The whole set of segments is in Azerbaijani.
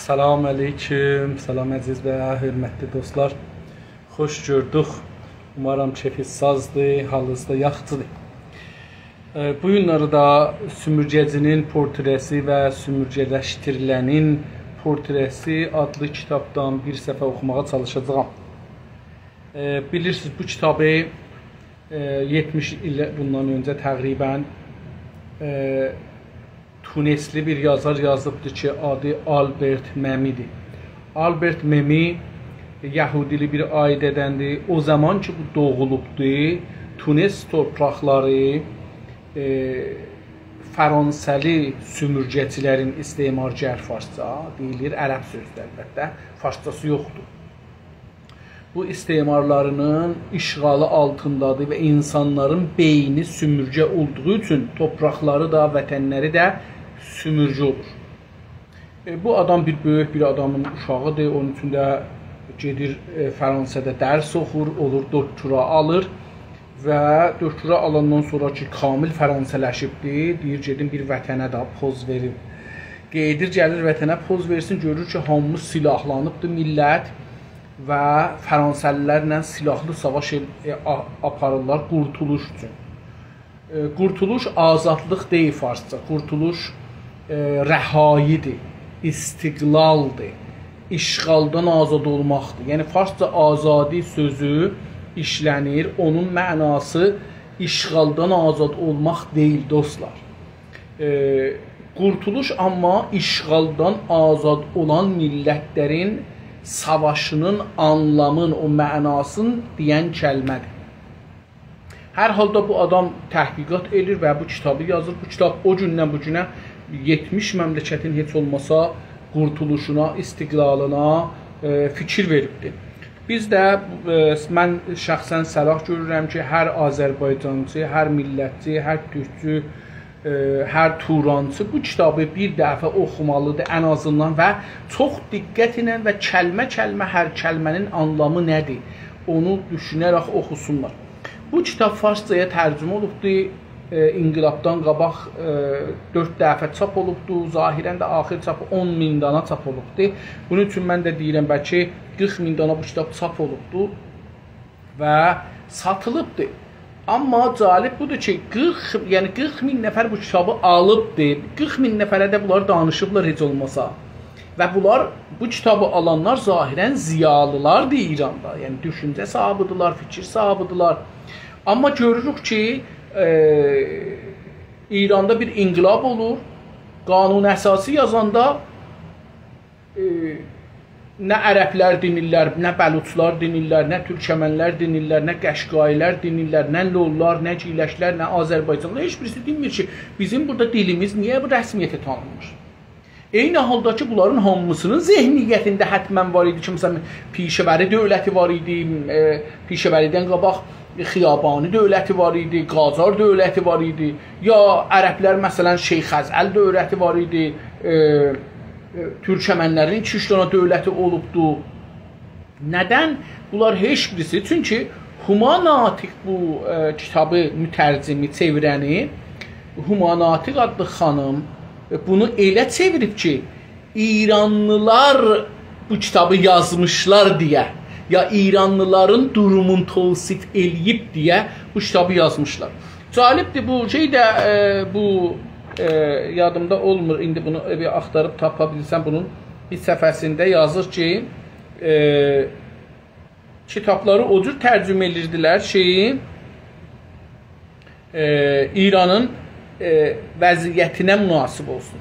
Salam aleyküm, salam əziz və hörmətli dostlar. Xoş gördük. Umarım keyfiniz sazdır, halınız da yaxşıdır. Bu günləri da sümürgəcinin portresi və sümürgələşdirilənin portresi adlı kitabdan bir səfər oxumağa çalışacağam. Bilirsiniz, bu kitabı 70 il bundan öncə təqribən Tunesli bir yazar yazıbdır ki, adı Albert Memmi'dir. Albert Memmi Yahudili bir ailədəndir. O zaman ki, bu doğulubdur, Tunes torpaqları Fransəli sümürgəçilərin istemargər farsça deyilir, ərəb sözdür əlbəttə, farsçası yoxdur. Bu istemarlarının işğalı altındadır və insanların beyni sümürgə olduğu üçün torpaqları da, vətənləri də sümürgə olur. Bu adam bir böyük bir adamın uşağıdır, onun üçün də gedir Fransada dərs oxur, olur doktora alır və doktora alandan sonra ki, kamil fransələşibdir, deyir gedim bir vətənə də poz verir. Gedir, gəlir vətənə poz versin, görür ki, hamımız silahlanıbdır millət və Fransəlilərlə silahlı savaş aparırlar qurtuluş üçün. Qurtuluş azadlıq deyil farsça, qurtuluş rəhayidir, istiqlaldır, işğaldan azad olmaqdır. Yəni farsça azadi sözü işlənir, onun mənası işğaldan azad olmaq deyil dostlar. Qurtuluş amma işğaldan azad olan millətlərin savaşının anlamın, o mənasını deyən kəlmədir. Hər halda bu adam təhqiqat edir və bu kitabı yazır. Bu kitab o gündən bu günə 70 məmləkətin heç olmasa qurtuluşuna, istiqlalına fikir veribdir. Biz də, mən şəxsən səlah görürəm ki, hər Azərbaycançı, hər millətçi, hər türkçü, hər turançı bu kitabı bir dəfə oxumalıdır ən azından və çox diqqətlə və kəlmə-kəlmə hər kəlmənin anlamı nədir, onu düşünərək oxusunlar. Bu kitab farsçaya tərcümə olubdur, İnqilabdan qabaq 4 dəfə çap olubdur, zahirən də axir çapı 10.000 dana çap olubdur. Bunun üçün mən də deyirəm, bəlkə 40.000 dana bu kitab çap olubdur və satılıbdır. Amma cəlib budur ki, 40.000 nəfər bu kitabı alıbdır, 40.000 nəfərə də bunlar danışıblar heç olmasa. Və bunlar, bu kitabı alanlar zahirən ziyalılardır İranda, yəni düşüncə sahabıdırlar, fikir sahabıdırlar. Amma görürük ki, İranda bir inqilab olur, qanun əsası yazanda nə ərəblər dinirlər, nə bəluçlar dinirlər, nə türkəmənlər dinirlər, nə qəşqailər dinirlər, nə lollar, nə ciləşlər, nə Azərbaycanlar. Heç birisi dinmir ki, bizim burada dilimiz niyə bu rəsmiyyətə tanınmır? Eyni halda ki, bunların hamısının zehniyyətində hətmən var idi ki, məsələn, Pişəvəri dövləti var idi, Pişəvəridən qabaq Xiyabani dövləti var idi, Qacar dövləti var idi, ya ərəblər məsələn Şeyx Əzəl dövləti var idi, türkəmənlərin 2-3 dənə dövləti olubdu. Nədən? Bunlar heç birisi, çünki Humanatik bu kitabı mütərcimi, çevirəni, Humanatik adlı xanım bunu elə çevirib ki, İranlılar bu kitabı yazmışlar deyə, ya İranlıların durumunu tavsif eləyib deyə bu kitabı yazmışlar. Cəlibdir, bu şey də bu yadımda olmur, indi bunu bir axtarıb tapa bilsəm, bunun bir səfəsində yazır ki, kitabları o cür tərcümə edirdilər şeyin, İranın vəziyyətinə münasib olsun.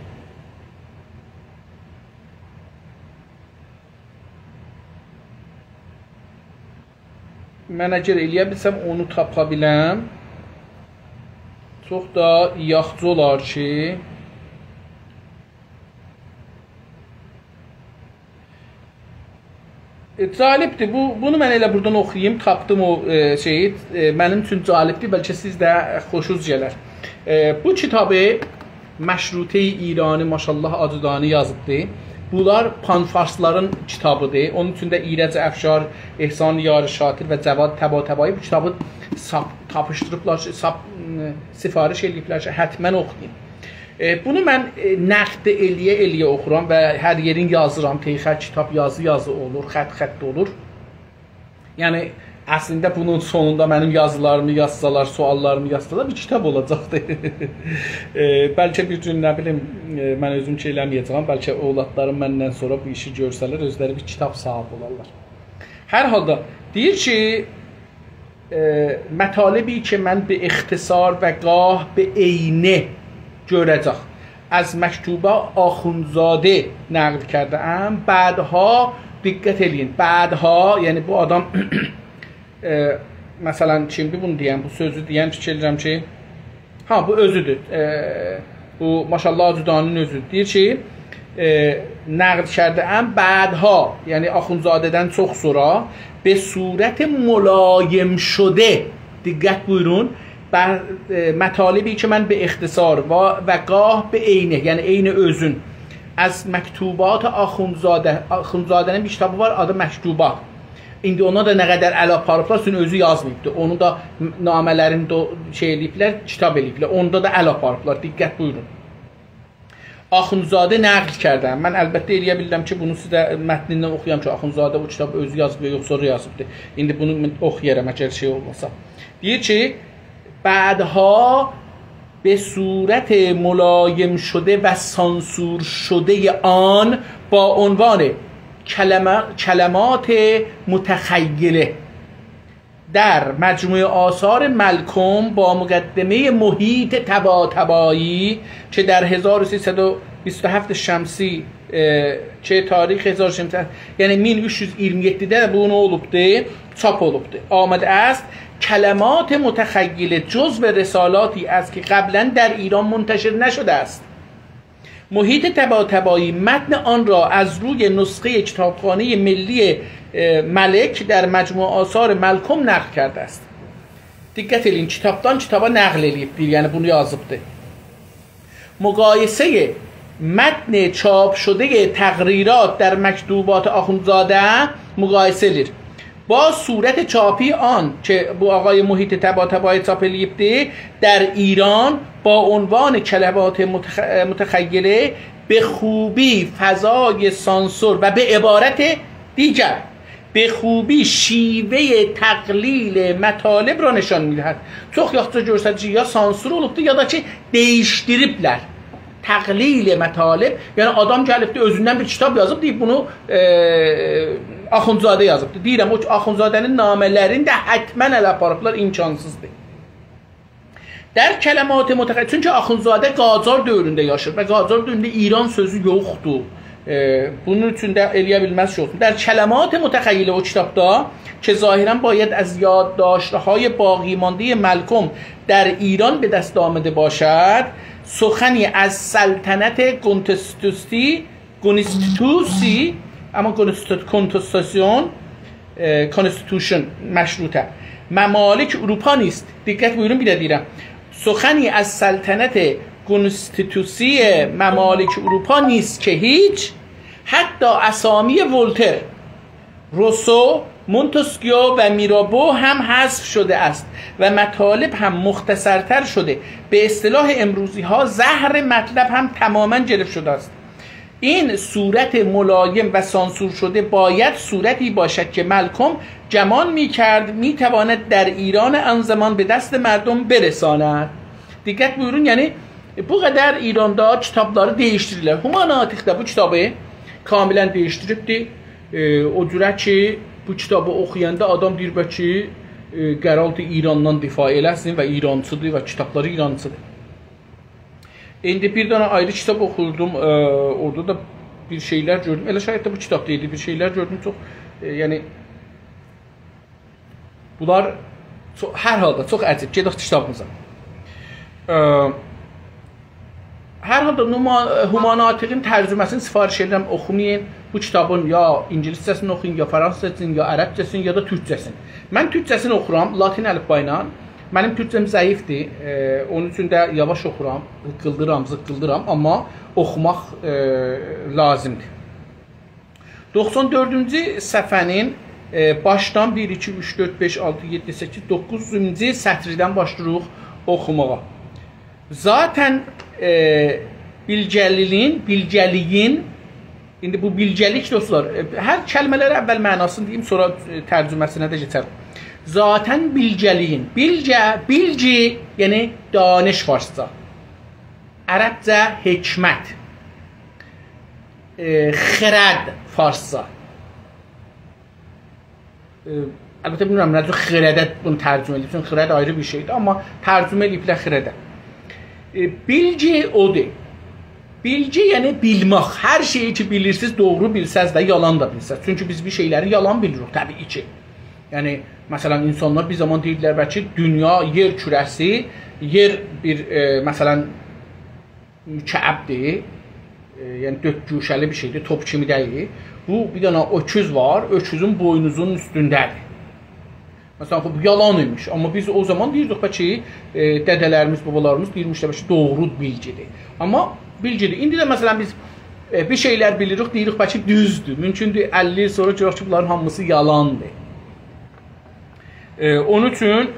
Mənə görə eləyə bilsəm, onu tapa biləm. Çox da yaxşı olar ki, cəlibdir, bunu mən elə buradan oxuyayım, tapdım o şeyi, mənim üçün cəlibdir, bəlkə siz də xoşunuz gələr. Bu kitabı Məşrutə-i İrani maşallah Acudani yazıbdır. Bunlar panfarsların kitabıdır. Onun üçün də İrəc Əfşar, Ehsan Yar Şatir və Cəvad Təbatəbai bu kitabı tapışdırıblar, sifariş ediblər ki, hətmən oxuyun. Bunu mən nəqd eləyə oxuram və hər yerin yazıram. Teyxər kitab yazı olur, xətt olur. Yəni əslində bunun sonunda mənim yazılarımı yazsalar, suallarımı yazsalar bir kitab olacaqdı. Bəlkə bir gün nə bilim mən özüm şey eləməyəcəm, bəlkə övladlarım məndən sonra bu işi görsələr özləri bir kitab sahibi olarlar. Hər halda deyir ki, mətalibi ki mən bi ixtisar və qah bi eyni görəcək. Az məktubə Axundzadə nəql kرده‌ام. بعدها diqqət eləyin. بعدها yəni bu adam məsələn kimdir bunu deyən, bu sözü deyən fikir edirəm ki, bu özüdür. Bu maşallah Cüdaninin özüdür. Deyir ki, nəql kرده‌ام بعدها yəni Axundzadədən çox sonra به صورت ملایم شده diqqət buyurun. مطالبی که من به اختصار و گاه به عینه یعنی عین özün از مکتوبات Axundzadənin bir kitabı var, adı Məktubat. İndi ona da nə qədər əl aparıblar, üçün özü yazmayıbdır. Onu da namələrində şey eləyiblər, kitab eləyiblər. Onda da əl aparıblar. Diqqət buyurun. Axundzadə nəql kرده‌ام. Mən əlbəttə eləyə bilirəm ki, bunu sizə mətnindən oxuyam ki, Axundzadə bu kitabı özü yazıb yoxsa sonra yazıbdır. İndi bunu oxuyaram əgər şey olmasa. Deyir ki, بعدها به صورت ملایم شده و سانسور شده آن با عنوان کلمات متخیله در مجموعه آثار ملکم با مقدمه محیط طباطبایی که در 1327 şəmsi که tarix 1327 yəni 1327-də bu nə olubdur? Çap olubdur. آمده است کلمات متخیله جزو رسالاتی است که قبلا در ایران منتشر نشده است. محیط طباطبایی متن آن را از روی نسخه کتابخانه ملی ملک در مجموعه آثار ملکم نقل کرده است. Diqqət edin, kitabdan kitaba nəql edibdir, yəni bunu yazıbdır. مقایسه متن چاپ شده تقریرات در مکتوبات آخوندزاده مقایسه edilir. با صورت چاپی آن که bu آقای محیط طباطبایی چاپ edibdir در ایران با عنوان کلمات متخیله به خوبی فضای سانسور و به عبارت دیگر به خوبی شیوه تقلیل مطالب را نشان میدهد. Çox yaxşı göstərici ya sansur olubdur ya da ki değişdiriblər. Təqlil mətalib, yəni adam gəlibdir özündən bir kitab yazıb deyib bunu Axundzadə yazıbdır. Deyirəm o Axundzadənin namələrində də hətmən əl aparıblar, imkansızdır. Der kələmat mütəxəssis çünki Axundzadə Qacar dövründə yaşır və Qacar dövründə İran sözü yoxdur. Bunun üçün də eləyə bilməz şey olsun. Der kələmat mütəxəyyile o kitabda که ظاهرا باید از یادداشت‌های باقی مانده ملکم در ایران به دست آمده باشد سخنی از سلطنت کنستیتوسی اما کنستیتوشن مشروطه ممالک اروپا نیست. دقت buyurun bir de دیرم سخنی از سلطنت کنستیتوسی ممالک اروپا نیست که هیچ حتی اسامی ولتر روسو مونتسکیو و میرابو هم حذف شده است و مطالب هم مختصرتر شده. به اصطلاح امروزی ها زهر مطلب هم تماما گرفته شده است. این صورت ملایم و سانسور شده باید صورتی باشد که ملکم گمان می‌کرد می‌تواند در ایران آن زمان به دست مردم برساند. Diqqət buyurun, yəni bu qədər İranda kitabları dəyişdirirlər. Humanatikdə bu kitabı kamilən dəyişdiribdir. O cürə ki bu kitabı oxuyanda adam deyir ki qəraltı İrandan difa eləsin və İrancıdır və kitabları İrancıdır. İndi bir dənə ayrı kitab oxudum, orada da bir şeylər gördüm. Elə şayət də bu kitabda idi, bir şeylər gördüm çox, yəni bunlar hər halda çox əcəb. Gedək kitabımıza. Hər halda Humanatiqin tərcüməsini sifariş edirəm, oxumayın. Bu kitabın ya ingiliscəsini oxuyun, ya fransızcəsini, ya ərəbcəsini, ya da türkcəsini. Mən türkcəsini oxuram, latin əlifba ilə. Mənim türkcəm zəifdir, onun üçün də yavaş oxuram, zıqqıldıram, amma oxumaq lazımdır. 94-cü səhifənin başdan 1, 2, 3, 4, 5, 6, 7, 8, 9-cu sətridən başlayırıq oxumağa. Zaten bilgəliyin, indi bu bilgəlik dostlar, hər kəlmələrə əvvəl mənasını deyim, sonra tərcüməsinə də keçər. Zaten bilgəliyin, bilgi, yəni daniş farsça, ərəbcə hikmət, xirəd farsça. Əlbəttə bilmirəm, nədir xirədə bunu tərcümə edib, çünki xirəd ayrı bir şeydir, amma tərcümə ediblər xirədə. Bilgi odur. Bilgi yəni bilmək. Hər şeyi ki bilirsiniz, doğru bilsəz də, yalan da bilsəz. Çünki biz bir şeyləri yalan bilirik, təbii ki. Yəni, məsələn, insanlar bir zaman deyirlər, bəlkə dünya, yer kürəsi, yer bir, məsələn, mükəəbdir, yəni dörtgüşəli bir şeydir, top kimi deyil. Bu, bir dənə öküz var, öküzün boynuzunun üstündədir. Məsələn, bu yalan imiş, amma biz o zaman deyirdik ki, dədələrimiz, babalarımız deyirmişlər ki, doğru bilgidir. Amma bilgidir. İndi də məsələn biz bir şeylər bilirik, deyirik ki, düzdür. Mümkündür 50 il sonra görək ki, bunların hamısı yalandır. Onun üçün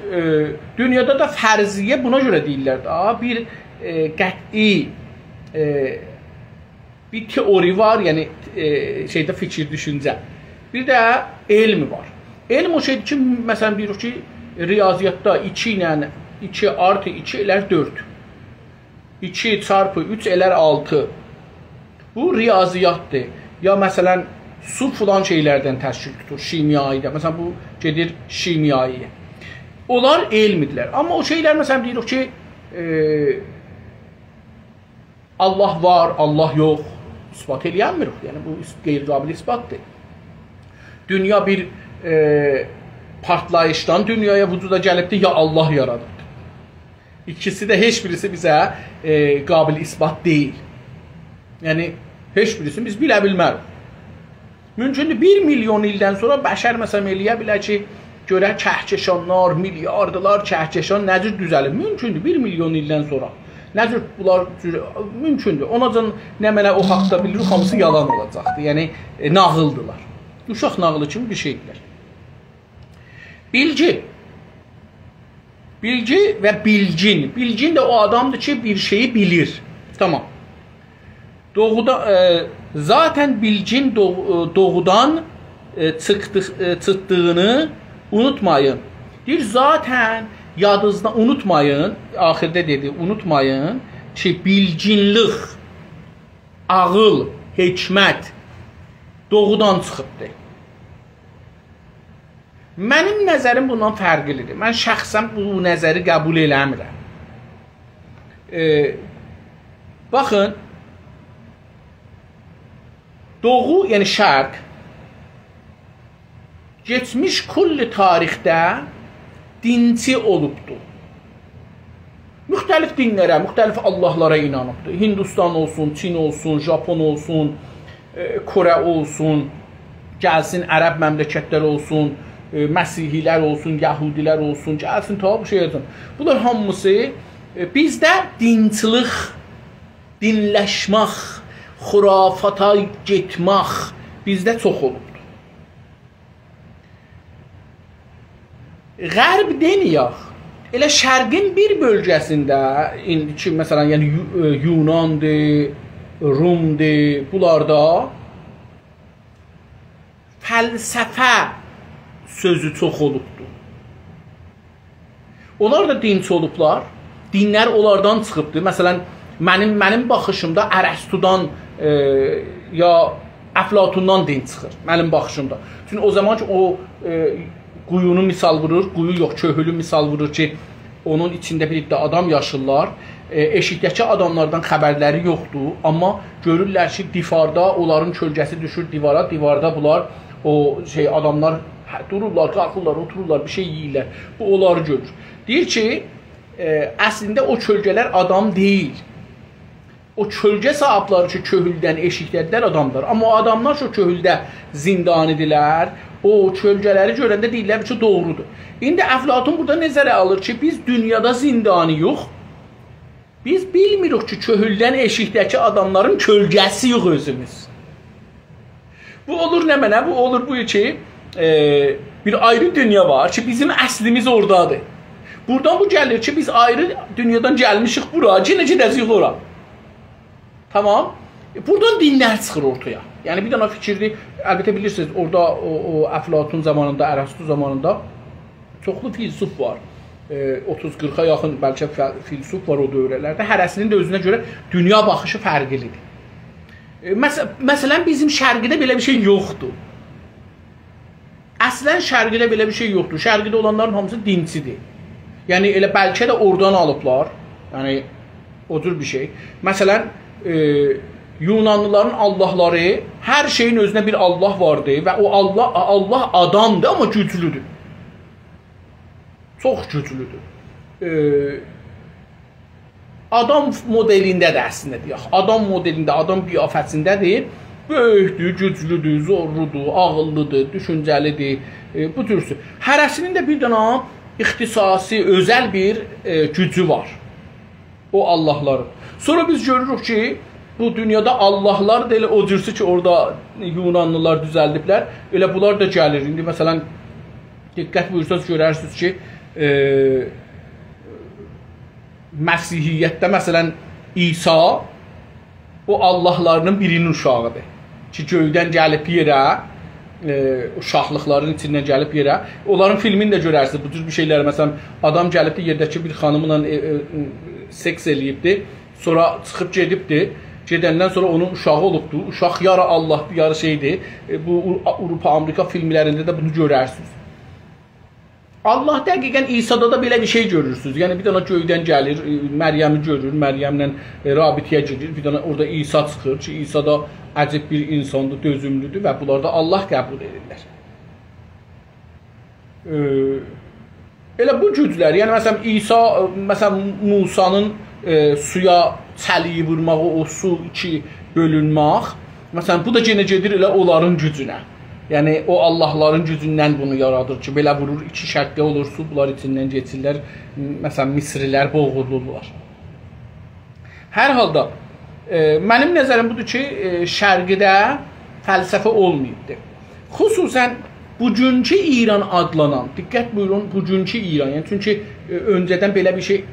dünyada da fərziyyə buna görə deyirlər də, bir qəti bir teori var, yəni şeydə fikir, düşüncə. Bir də elm var. Elm o şeydir ki, məsələn deyirik ki, riyaziyyatda 2 ilə 2 artı 2 elər 4. 2 çarpı 3 elər 6. Bu riyaziyyatdır. Ya məsələn su filan şeylərdən təşkil tutur, şimyaidə. Məsələn bu gedir şimyaiyə. Onlar elmidirlər. Amma o şeylər məsələn deyirik ki, Allah var, Allah yox, isbat eləyənmirik. Yəni bu qeyri-qabil isbatdır. Dünya bir partlayışdan dünyaya vücuda gəlibdir, ya Allah yaradıbdır. İkisi də heç birisi bizə qabil isbat deyil. Yəni heç birisini biz bilə bilmərik. Mümkündür 1 milyon ildən sonra bəşər məsələn eləyə bilər ki, görə kəhkəşanlar, milyardılar kəhkəşan necə düzəlir? Mümkündür 1 milyon ildən sonra. Necə bunlar mümkündür. Onacan nə mənə o haqda bilirik, hamısı yalan olacaqdır. Yəni nağıldılar. Uşaq nağılı kimi bir şeydirlər. Bilgi. Bilgi və bilgin. Bilgin də o adamdır ki, bir şeyi bilir. Tamam. Zaten bilgin doğudan çıktığını unutmayın. Deyir, zaten yadınızda unutmayın, axirdə dedi, unutmayın ki, bilginlik, ağıl, hikmət doğudan çıxıbdır. Mənim nəzərim bundan fərqlidir. Mən şəxsən bu nəzəri qəbul eləmirəm. Baxın, doğu, yəni şərq, geçmiş kulli tarixdə dinçi olubdur. Müxtəlif dinlərə, müxtəlif Allahlara inanıbdır. Hindistan olsun, Çin olsun, Japon olsun, Kore olsun, gəlsin ərəb məmləkətlər olsun, Məsihilər olsun, Yahudilər olsun, gəlsin ta bu şey edin. Bunlar hamısı bizdə dinçilik, dinləşmək, xurafata getmək bizdə çox olubdur. Qərb deməyək, elə şərqin bir bölgəsində, indi ki, məsələn, yəni Yunandır, Rumdur, bunlarda fəlsəfə sözü çox olubdur. Onlar da dinçi olublar, dinlər onlardan çıxıbdır. Məsələn, mənim baxışımda Ərəstudan ya Əflatundan din çıxır, mənim baxışımda. Çünki o zaman ki, o quyunu misal vurur, quyu yox, köhülü misal vurur ki, onun içində bir iddia adam yaşırlar, eşikdəki adamlardan xəbərləri yoxdur, amma görürlər ki, divarda onların kölgəsi düşür divara, divarda bunlar, o şey adamlar dururlar, qalxırlar, otururlar, bir şey yeyirlər. Bu onları görür. Deyir ki, əslində o kölgələr adam deyil. O kölgə sahibləri ki, köhüldən eşikdədilər adamlar. Amma o adamlar şu köhüldə zindanidirlər. O kölgələri görəndə deyirlər ki, doğrudur. İndi Əflatun burada nəzərə alır ki, biz dünyada zindani yox. Biz bilmirik ki, köhüldən eşikdəki adamların kölgəsi yox özümüz. Bu olur nə mənə? Bu olur bu ki, bir ayrı dünya var ki, bizim əslimiz oradadır. Buradan bu gəlir ki, biz ayrı dünyadan gəlmişik bura, necə gedəcəyik ora? Tamam. Buradan dinlər çıxır ortaya. Yəni bir dənə fikirdir. Əlbəttə bilirsiniz, orada o Əflatun zamanında, Ərəstu zamanında çoxlu filsuf var. 30-40-a yaxın bəlkə filsuf var o dövrlərdə. Hərəsinin də özünə görə dünya baxışı fərqlidir. Məsələn, bizim şərqidə belə bir şey yoxdur. Əslən şərqidə belə bir şey yoxdur. Şərqidə olanların hamısı dinçidir. Yəni elə bəlkə də oradan alıblar. Yəni o cür bir şey. Məsələn, Yunanlıların Allahları, hər şeyin özünə bir Allah vardı və o Allah adamdır, amma güclüdür. Çox güclüdür. Adam modelindədir əslində deyək. Adam modelində, adam qiyafətindədir. Böyükdür, güclüdür, zorludur, ağıllıdır, düşüncəlidir, bu türsü. Hərəsinin də bir dənə ixtisasi, özəl bir gücü var. O Allahların. Sonra biz görürük ki, bu dünyada Allahlar da elə o cürsü ki, orada Yunanlılar düzəldiblər. Elə bunlar da gəlir. İndi məsələn, diqqət buyursanız görərsiniz ki, Məsihiyyətdə məsələn, İsa o Allahlarının birinin uşağıdır. Ki, göydən gəlib yerə, uşaqlıqların içindən gəlib yerə. Onların filmini də görərsiniz. Bu cür bir şeylər, məsələn, adam gəlibdir, yerdəki bir xanımla seks eləyibdir. Sonra çıxıb gedibdir. Gedəndən sonra onun uşağı olubdur. Uşaq yarı Allahdır, yarı şeydir. Bu Avropa, Amerika filmlərində də bunu görərsiniz. Allah dəqiqən İsa'da da belə bir şey görürsünüz. Yəni bir dənə göydən gəlir, Məryəmi görür, Məryəmlə rabitəyə girir. Bir dənə orada İsa çıxır ki, İsa da əcib bir insandır, dözümlüdür və bunlar da Allah qəbul edirlər. Elə bu güclər, yəni məsələn İsa, məsələn Musanın suya çəliyi vurmağı, o su iki bölünmək. Məsələn, bu da yenə gedir elə onların gücünə. Yəni, o Allahların gücündən bunu yaradır ki, belə vurur, iki şəqqə olur, su bunlar içindən geçirlər. Məsələn, Misrilər boğulurlar. Hər halda, mənim nəzərim budur ki, şərqidə fəlsəfə olmayıbdır. Xüsusən, bugünkü İran adlanan, diqqət buyurun, bugünkü İran, yəni çünki öncədən belə bir şey,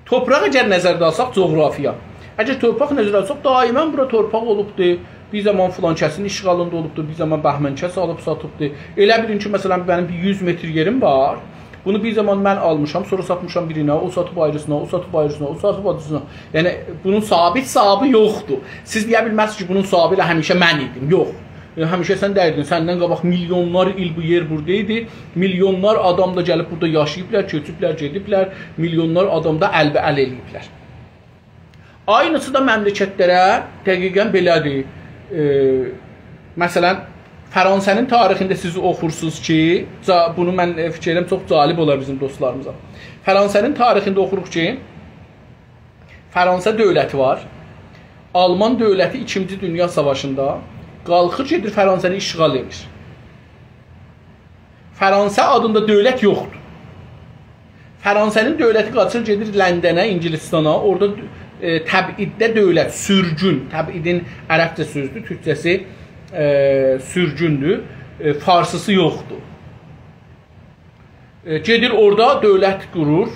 torpaq əgər nəzərdə alsaq, coğrafiya. Əgər torpaq nəzərdə alsaq, daimən bura torpaq olubdur, bir zaman filan kəsin işğalında olubdur, bir zaman Bəhmənkəs alıb satıbdır. Elə bilin ki, məsələn, mənim bir 100 metr yerim var, bunu bir zaman mən almışam, sonra satmışam birinə, o satıb ayrısına, o satıb ayrısına, o satıb ayrısına. Yəni, bunun sabit sahibi yoxdur. Siz deyə bilməzsiniz ki, bunun sahibi ilə həmişə mən idim, yox. Həmişə sən dərdin, səndən qabaq milyonlar il bu yer buradaydı, milyonlar adam da gəlib burada yaşayıblar, köçüblər, gediblər, milyonlar adam da əlbəəl eləyiblər. Aynısı da məmləkətlərə dəqiqən belədir. Məsələn, Fransənin tarixində siz oxursunuz ki, bunu mən fikirlərim çox cəlib olar bizim dostlarımıza. Fransənin tarixində oxuruq ki, Fransa dövləti var, Alman dövləti 2-ci Dünya Savaşında qalxır gedir Fransəni işğal edir. Fransa adında dövlət yoxdur. Fransənin dövləti qaçır gedir Ləndənə, İngilistana, orada təbiddə dövlət, sürgün, təbidin ərəbcə sözdür, türkcəsi sürgündür, farsısı yoxdur. Gedir orada dövlət qurur,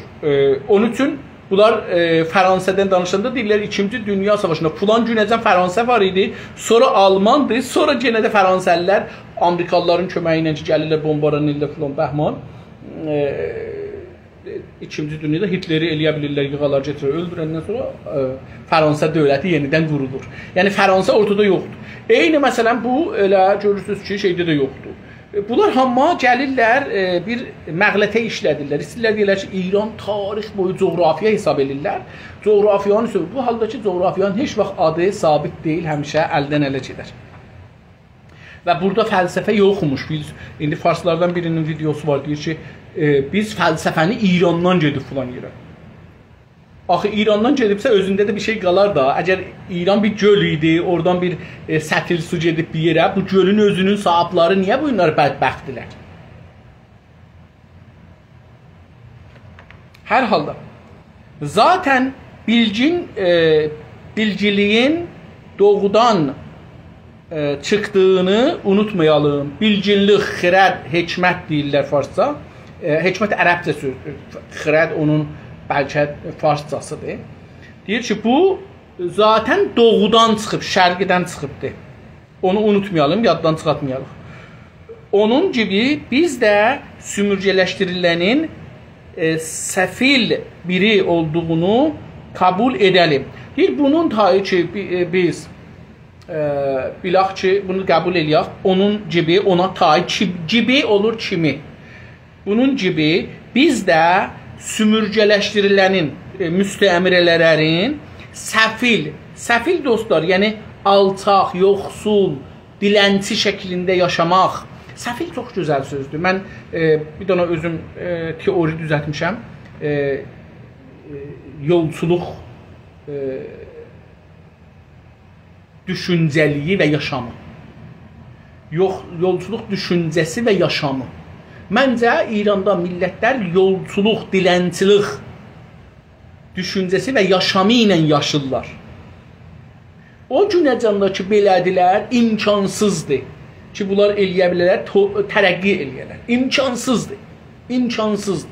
onun üçün bunlar Fransədən danışanda deyirlər 2-ci Dünya Savaşında filan günəcən Fransa var idi, sonra Almandır, sonra yenə də Fransəlilər Amerikalıların köməyi ilə ki, gəlirlər bombaranırlar filan bəhman. 2-ci Dünyada Hitleri eləyə bilirlər, yığalar getirir, öldürəndən sonra Fransa dövləti yenidən qurulur. Yəni Fransa ortada yoxdur. Eyni məsələn bu elə görürsünüz ki, şeydə də yoxdur. Bunlar hamma gəlirlər, bir məğlətə işlədirlər. İstəyirlər deyirlər ki, İran tarix boyu coğrafiya hesab edirlər. Coğrafiyanı söylür. Bu halda ki, coğrafiyanın heç vaxt adı sabit deyil, həmişə əldən ələ gedər. Və burada fəlsəfə yoxmuş. İndi farslardan birinin videosu var, deyir ki, biz fəlsəfəni İrandan gedib filan yerə. Axı İrandan gedibsə özündə də bir şey qalar da. Əgər İran bir göl idi, oradan bir sətil su gedib bir yerə, bu gölün özünün sahibləri niyə bunlar bədbəxtdirlər? Hər halda zaten bilgiliyin doğudan çıxdığını unutmayalım. Bilginlik, xirəd, hikmət deyirlər farsça. Hikmət ərəbcə sözdür. Xirəd onun bəlkə farscasıdır. Deyir ki, bu zaten doğudan çıxıb, şərqdən çıxıbdır. Onu unutmayalım, yaddan çıxartmayalım. Onun gibi biz də sümürgələşdirilənin səfil biri olduğunu kabul edelim. Deyir, bunun tayı ki biz bilaq ki bunu qəbul eləyək. Onun gibi ona tayı gibi olur kimi. Bunun gibi biz də sümürgələşdirilənin müstəmirələrin səfil dostlar, yəni alçaq, yoxsul, dilənçi şəklində yaşamaq. Səfil çox gözəl sözdür. Mən bir dənə özüm teori düzəltmişəm. Yolçuluq düşüncəliyi və yaşamı. Yolçuluq düşüncəsi və yaşamı. Məncə İranda millətlər yolçuluq, dilənçilik düşüncəsi və yaşamı ilə yaşırlar. O günəcəndəki belədilər imkansızdır ki, bunlar eləyə bilərlər, tərəqqi eləyərlər. İmkansızdır. İmkansızdır.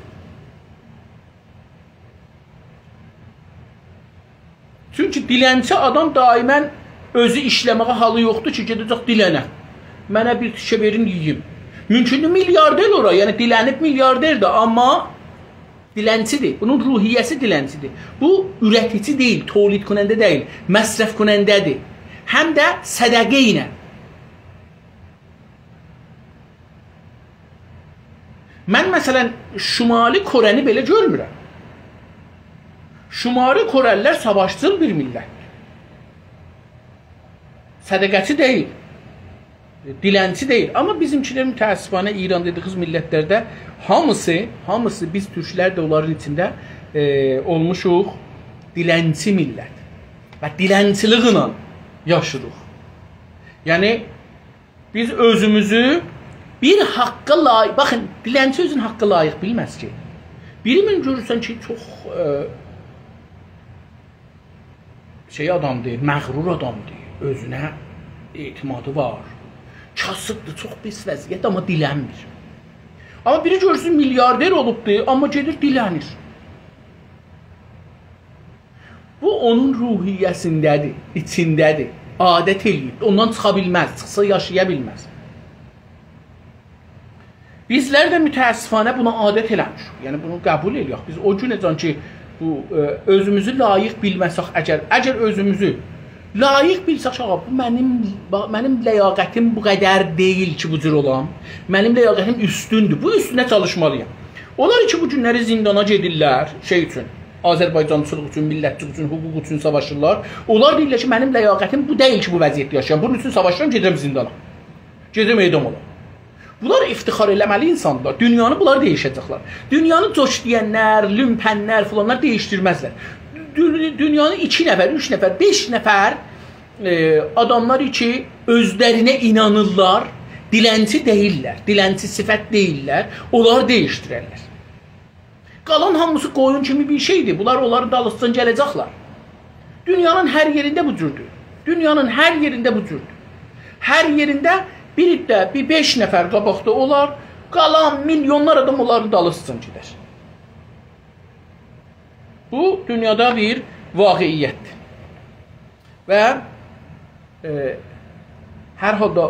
Çünki dilənçi adam daimən özü işləməyə halı yoxdur ki, gedəcək dilənə. Mənə bir tükə verin, yiyeyim. Mümkündür milyarder ora, yəni dilənib milyarderdir, amma dilənçidir. Bunun ruhiyyəsi dilənçidir. Bu ürətici deyil, tolid kunəndə deyil, məsrəf kunəndədir. Həm də sədəqə ilə. Mən məsələn Şimali Korəni belə görmürəm. Şimali Korəllər savaşçıl bir millət. Sədəqəçi deyil. Dilənçi deyil. Amma bizimkilər mütəəssifanə İran dediyimiz millətlərdə hamısı biz türklər də onların içində olmuşuq dilənçi millət. Və dilənçiliklə yaşırıq. Yəni biz özümüzü bir haqqa layiq, baxın, dilənçi özün haqqa layiq bilməz ki. Biri mən görürsən ki, çox adamdır, məğrur adamdır, özünə etimadı var. Kasıbdır, çox pis vəziyyət, amma dilənmir. Amma biri görürsün milyarder olubdur, amma gedir dilənir. Bu onun ruhiyyəsindədir, içindədir, adət eləyib, ondan çıxa bilməz, çıxsa yaşaya bilməz. Bizlər də mütəəssifanə buna adət eləmişik, yəni bunu qəbul eləyək. Biz o günəcən ki, özümüzü layiq bilməsək, əgər özümüzü layiq bilsək, bu mənim ləyaqətim bu qədər deyil ki, bu cür olam. Mənim ləyaqətim üstündür. Bu üstünə çalışmalıyam. Onlar ki, bu günləri zindana gedirlər, şey üçün, Azərbaycançılıq üçün, millətçilik üçün, hüquq üçün savaşırlar. Onlar deyirlər ki, mənim ləyaqətim bu deyil ki, bu vəziyyətdə yaşayam. Bunun üçün savaşıram, gedirəm zindana. Gedirəm edam olam. Bunlar iftixar eləməli insanlar. Dünyanı bunlar deyişəcəklər. Dünyanı coş deyənlər, lümpənlər filanlar deyişdirməzlər. Dünyanın 2 nəfər, 3 nəfər, 5 nəfər adamlar ki, özlərinə inanırlar, dilənçi deyirlər, dilənçi sifət deyirlər, onlar deyişdirərlər. Qalan hamısı qoyun kimi bir şeydir. Bunlar onların dalısından gələcəklər. Dünyanın hər yerində bu cürdür. Dünyanın hər yerində bu cürdür. Hər yerində bir 5 nəfər qabaqda olar, qalan milyonlar adam onların dalısından gedər. Bu dünyada bir vaqiiyyətdir. Və hər halda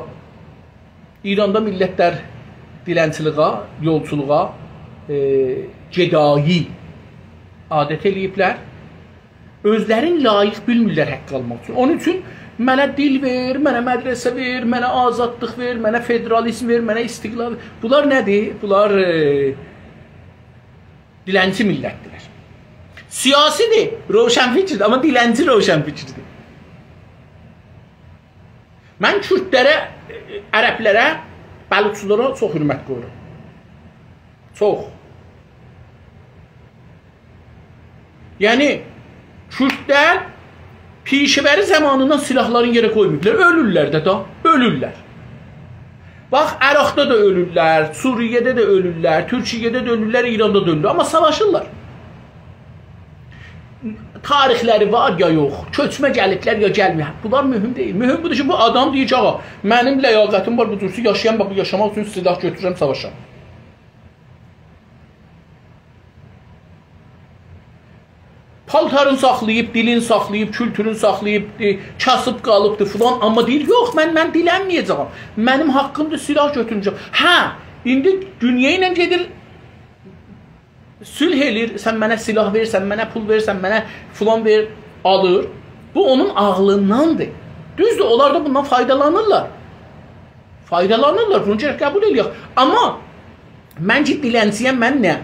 İranda millətlər dilənçiliğə, yolçuluğa gedayi adət eləyiblər. Özlərin layiq bilmirlər haqq almaq üçün. Onun üçün mənə dil ver, mənə mədrəsə ver, mənə azadlıq ver, mənə federalizm ver, mənə istiqlal ver. Bunlar nədir? Bunlar dilənçi millətdirlər. Siyasidir, roşənfikirdir, amma dilənçi roşənfikirdir. Mən Kürdlərə, ərəblərə, balıqçılara çox hörmət qoyuram. Çox. Yəni, Kürdlər pişəbəri zamanından silahların yerə qoymuyublar. Ölürlər də da, ölürlər. Bax, Əraqda da ölürlər, Suriyədə də ölürlər, Türkiyədə də ölürlər, İranda da ölürlər. Amma savaşırlar. Tarixləri var ya yox, köçmə gəliblər ya gəlməyər. Bunlar mühüm deyil. Mühüm budur ki, bu adam deyir ki, ağa, mənim ləyaqətim var, bu cürsi yaşayan, bax, yaşamaq üçün silah götürürəm, savaşam. paltarını saxlayıb, dilini saxlayıb, kültürünü saxlayıb, kasıb qalıbdır filan, amma deyir, yox, mən dilənməyəcəm. Mənim haqqımdır, silah götürəcəm. Hə, indi dünya ilə gedir, sülh edir, sən mənə silah ver, sən mənə pul ver, sən mənə filan ver, alır. Bu onun ağlındandır. Düzdür, onlar da bundan faydalanırlar. Faydalanırlar, bunu gərək qəbul edirik. Amma mən ki, dilənçiyəm, mən nə?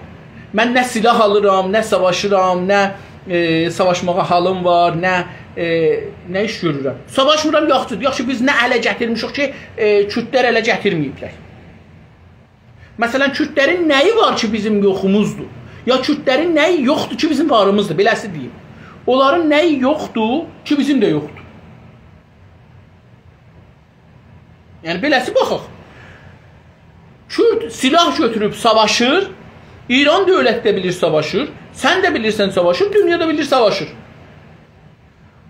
Mən nə silah alıram, nə savaşıram, nə savaşmağa halım var, nə iş görürəm. Savaşmıram, yaxşıdır. Yaxşı, biz nə ələ gətirmişik ki, Kürdlər ələ gətirməyiblər. Məsələn, Kürdlərin nəyi var ki, bizim yoxumuzdur? Ya Kürdlərin nəyi yoxdur ki, bizim varımızdır, beləsi deyim. Onların nəyi yoxdur ki, bizim də yoxdur. Yəni, beləsi baxaq. Kürd silah götürüb savaşır, İran dövlət də bilir savaşır, sən də bilirsən savaşır, dünya da bilir savaşır.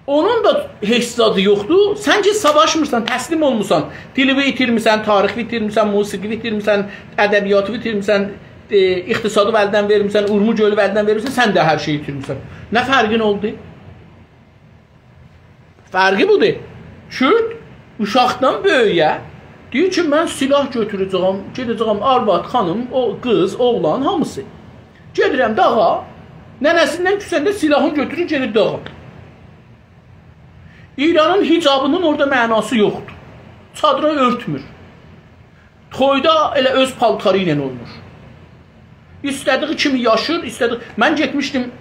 Onun da heç zadı yoxdur. Sən ki savaşmırsan, təslim olmursan, dili itirmirsən, tarixi itirmirsən, musiqi itirmirsən, ədəbiyyatı itirmirsən, iqtisadı əldən vermirsən, Urmu gölü əldən vermirsən, sən də hər şeyi itirmirsən. Nə fərqin oldu? Fərqi budur. Kürd uşaqdan böyüyə deyir ki, mən silah götürəcəm, gedəcəm arvad, xanım, qız, oğlan, hamısı. Gedirəm dağa, nənəsindən küsəndə silahını götürür, gedir dağa. İranın hicabının orada mənası yoxdur. Çadıra örtmür. Toyda elə öz paltarı ilə olmur. İstədiği kimi yaşır, istədiği... Mən getmişdim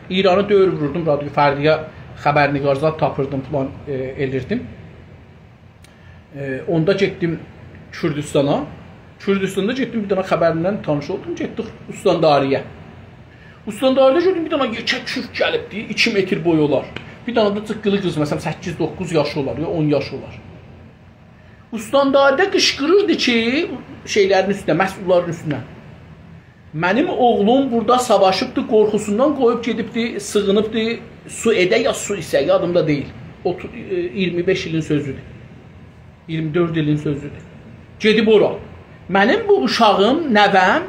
İranı döyür vururdum, radyo fərdiyə xəbərnigarzat tapırdım, falan elirdim. Onda getdim Kürdistana. Kürdistanda getdim, bir dana xəbərindən tanış oldum, getdik Ustandariyə. Ustandaridə gördüm, bir dana yekək kürd gəlibdi, 2 metr boyu olar. Bir dana da cıqqılı qız, məsələn 8-9 yaşı olar, ya 10 yaşı olar. Ustandaridə qışqırırdı ki, şeylərin üstünə, məhsulların üstünə. Mənim oğlum burada savaşıbdı, qorxusundan qoyub gedibdi, sığınıbdı, su edə ya su isə, yadımda deyil. 25 ilin sözüdür. 24 ilin sözüdür. Gedib ora. Mənim bu uşağım, nəvəm,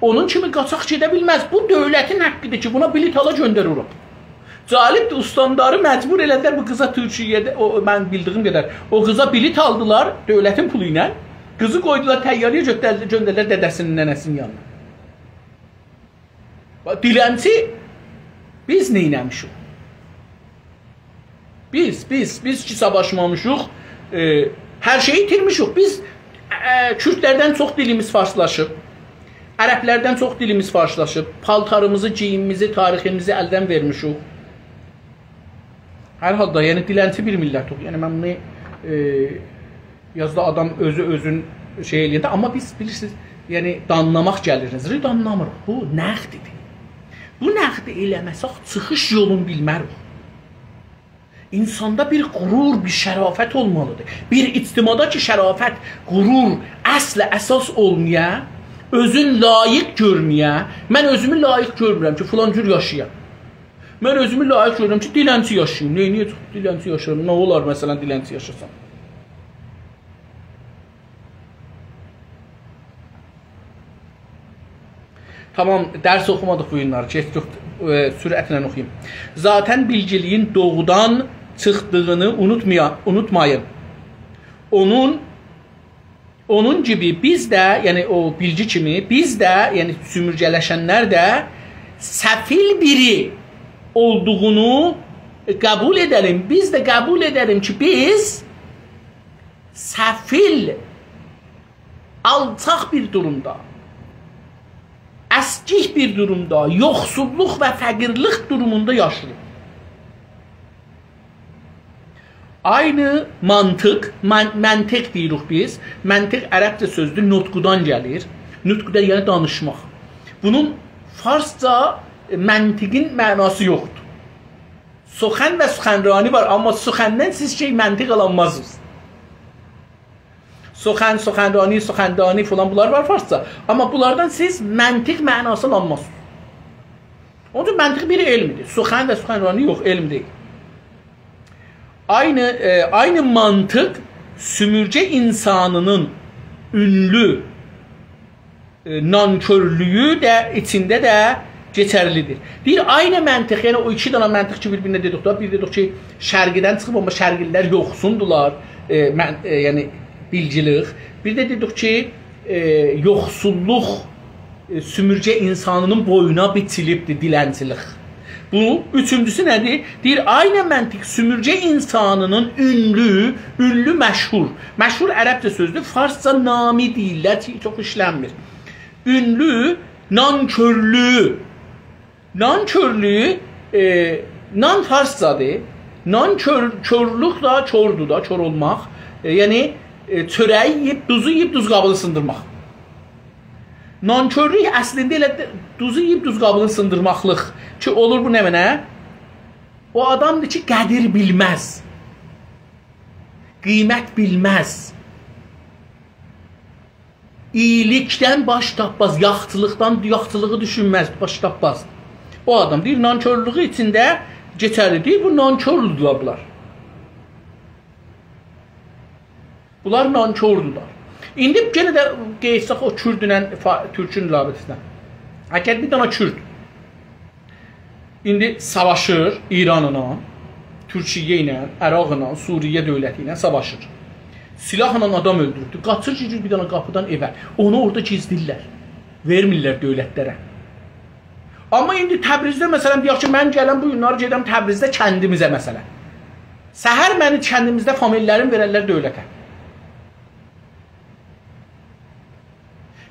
onun kimi qaçaq gedə bilməz. Bu dövlətin haqqıdır ki, buna bilet ala göndərir ora. Cəlibdir, Ustandarı məcbur elədilər bu qıza Türkiyədə, mən bildiyim qədər, o qıza bilet aldılar dövlətin pulu ilə, qızı qoydular təyyarəyə göndərdilər dədəsinin, nənəsinin yanına. Dilənçi, biz neynəmişik? Biz ki savaşmamışıq, hər şeyi itirmişik. Biz Kürdlərdən çox dilimiz farslaşıb, ərəblərdən çox dilimiz farslaşıb, paltarımızı, giyimimizi, tariximizi əldən vermişik. Hər halda, yəni dilənçi bir millətik. Yəni mən bunu yazda adam özün şey eləyəndə, amma biz bilirsiniz, yəni danlamaq gəlirsiniz. Danlamırıq. Bu nəqdidir. Bu nəqdi eləməsək çıxış yolunu bilmərik. İnsanda bir qurur, bir şərafət olmalıdır. Bir ictimada ki, şərafət, qurur, əslə əsas olmaya, özün layiq görməyə, mən özümü layiq görmürəm ki, filan cür yaşayam. Mən özümü layiq görürəm ki, dilənçi yaşayayım. Niyə dilənçi yaşayam? Nə olar məsələn dilənçi yaşasam? Tamam, dərs oxumadıq bu günləri. Sürətlə oxuyayım. Zaten bilgiliyin doğudan çıxdığını unutmayın. Onun gibi biz də, yəni o bilgi kimi, biz də, yəni sümürgələşənlər də səfil biri olduğunu qəbul edelim. Biz də qəbul edelim ki, biz səfil, alçaq bir durumda, əskik bir durumda, yoxsulluq və fəqirlik durumunda yaşayırıq. Aynı mantık, məntiq deyirik biz. Məntiq ərəbcə sözdür, nutqudan gəlir. Nutquda yəni danışmaq. Bunun farsca məntiqin mənası yoxdur. Suxən və suxənrani var, amma suxəndən siz məntiq alanmazsınız. Suxən, suxənrani, suxəndani falan bunlar var farsca. Amma bunlardan siz məntiq mənası alanmazsınız. Onun üçün məntiq bir elmidir. Suxən və suxənrani yox, elm deyil. Aynı mantık sümürce insanının ünlü nankörlüğü de içinde de geçərlidir. Deyir, aynı məntiq, yəni o iki dana məntiq ki, bir-birinə dedik da, bir dedik ki, şərqidən çıxıb, amma şərqililər yoxsundular, yəni bilgilik. Bir də dedik ki, yoxsulluq sümürcə insanının boyuna biçilibdir, dilənçilik. Bu, üçüncüsü nədir? Deyir, aynı məntiq sümürcə insanının ünlü məşhur. Məşhur ərəbcə sözdür, farsca nami deyirlər ki, çox işlənmir. Ünlü, nankörlü. Nankörlüyü, nan farscadır. Nankörlük da kördur da, kör olmaq. Yəni, çörəyi yiyib, duzu yiyib, duz qabını sındırmaq. Nankörlük əslində elə duzu yiyib, duz qabını sındırmaqlıq ki, olur bu nə mənə? O adamdır ki, qədir bilməz. Qiymət bilməz. İyilikdən baş tapmaz, yaxçılığı düşünməz, baş tapmaz. O adam deyir, nankörlüğü içində geçərli deyil, bu nankörlüdürlər bunlar. Bunlar nankördürlər. İndi yenə də qeysaq o kürdünlə türkün labitinə. Əgər bir dana kürd indi savaşır İranla, Türkiyə ilə, Əraqla, Suriyə dövləti ilə savaşır. Silahla adam öldürübdür. Qaçır ki, bir dana qapıdan evə. Onu orada gizdirlər. Vermirlər dövlətlərə. Amma indi Təbrizdə məsələn deyək ki, mən gələm bu günləri gedəm Təbrizdə kəndimizə məsələn. Səhər məni kəndimizdə famillərim verərlər dövlətə.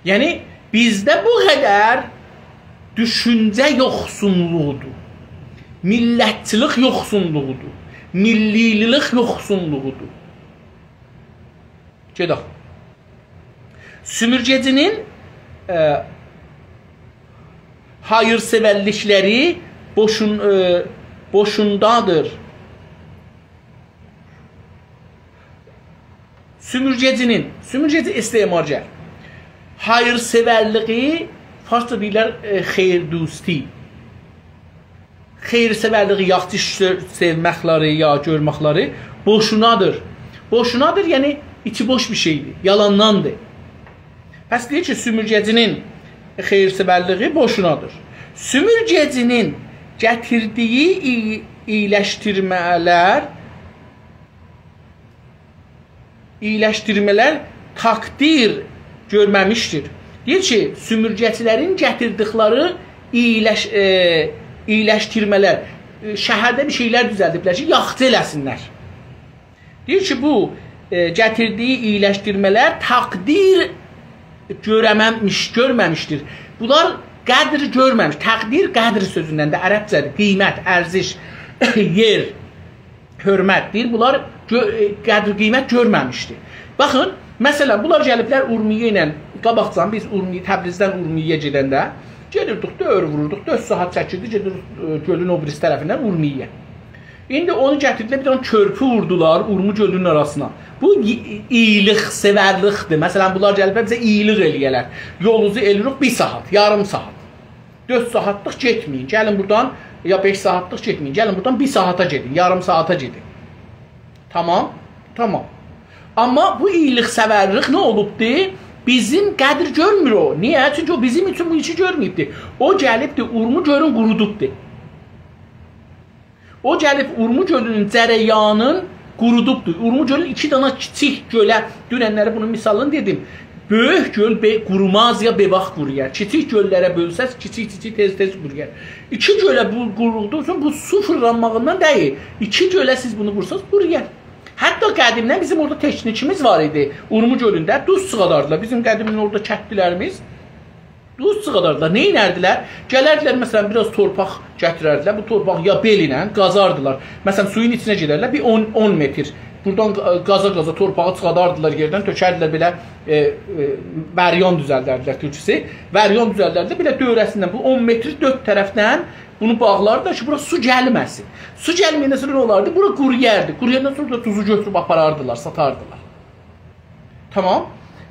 Yəni bizdə bu qədər düşüncə yoxsunluğudur. Millətçilik yoxsunluğudur. Millilik yoxsunluğudur. Gedək. Sümürgecinin hayırsevərlikləri boşundadır. Sümürgeci istemargər. Hayırsevərliği farsça deyirlər xeyirdusti. Xeyrsevərliği, yaxşı sevməkləri ya görməkləri boşunadır. Boşunadır, yəni içi boş bir şeydir, yalandandır. Pəs deyir ki, sümürgecinin xeyrsevərliği boşunadır. Sümürgecinin gətirdiyi iyiləşdirmələr takdir görməmişdir. Deyir ki, sümürgəçilərin gətirdikləri iyiləşdirmələr, şəhərdə bir şeylər düzəldiblər ki, yaxçı eləsinlər. Deyir ki, bu gətirdiyi iyiləşdirmələr takdir görməmişdir. Bunlar qədri görməmiş. Təqdir qədri sözündən də ərəbcədir. Qiymət, ərziş, yer, hörmət deyir. Bunlar qədri qiymət görməmişdir. Baxın, məsələn, bunlar gəliblər Urmiyə ilə, qabaqcan biz Təbrizdən Urmiyə gedəndə gedirdik, döyür vururduq, 4 saat çəkirdik, gedirdik gölün o birisi tərəfindən Urmiyə. İndi onu gətirdilər, bir dənə körpü vurdular Urmu gölünün arasına. Bu iyilik, sevərlikdir. Məsələn, bunlar gəliblər bizə iyilik eləyələr. Yolunuzu eləyirik 1 saat, yarım saat. 4 saatlıq getməyin. Gəlin buradan, ya 5 saatlıq getməyin. Gəlin buradan 1 saata gedin, yarım saata gedin. Tamam? Tamam. Amma bu iyilik, sevərlik nə olubdur? Bizim qədr görmür o. Niyə? Çünki o bizim üçün bu işi görməyibdir. O gəlibdir, Urmu gölün qurudubdur. O gəlib Urmu gölünün cərəyanın qurudubdur. Urmu gölün 2 dana kiçik gölə, dünənləri bunun misalını dedim. Böyük göl qurumaz ya bevaq quruyar. Kiçik göllərə bölsəz, kiçik tez quruyar. 2 gölə bu quruduqdan bu su fırlanmağından deyil. 2 gölə siz bunu vursanız quruyar. Hətta qədimdən bizim orada teknikimiz var idi. Urmu gölündə duz çıxadardılar. Bizim qədimdən orada kətlilərimiz duz çıxadardılar. Nə inərdilər? Gələrdilər, məsələn, biraz torpaq gətirərdilər. Bu torpaq ya bel ilə qazardılar. Məsələn, suyun içinə gedərlər, bir 10 metr. Buradan qaza torpağı çıxadardılar yerdən, tökərdilər belə vəryon düzəldərdilər türkçesi. Vəryon düzəldərdilər, belə dövrəsindən bu 10 metr 4 tərəfdən bunu bağlardılar ki, bura su gəlməsin. Su gəlməyəndən sonra nə olardı? Bura quruyardı. Quruyandan sonra da tuzu götürüb aparardılar, satardılar. Tamam.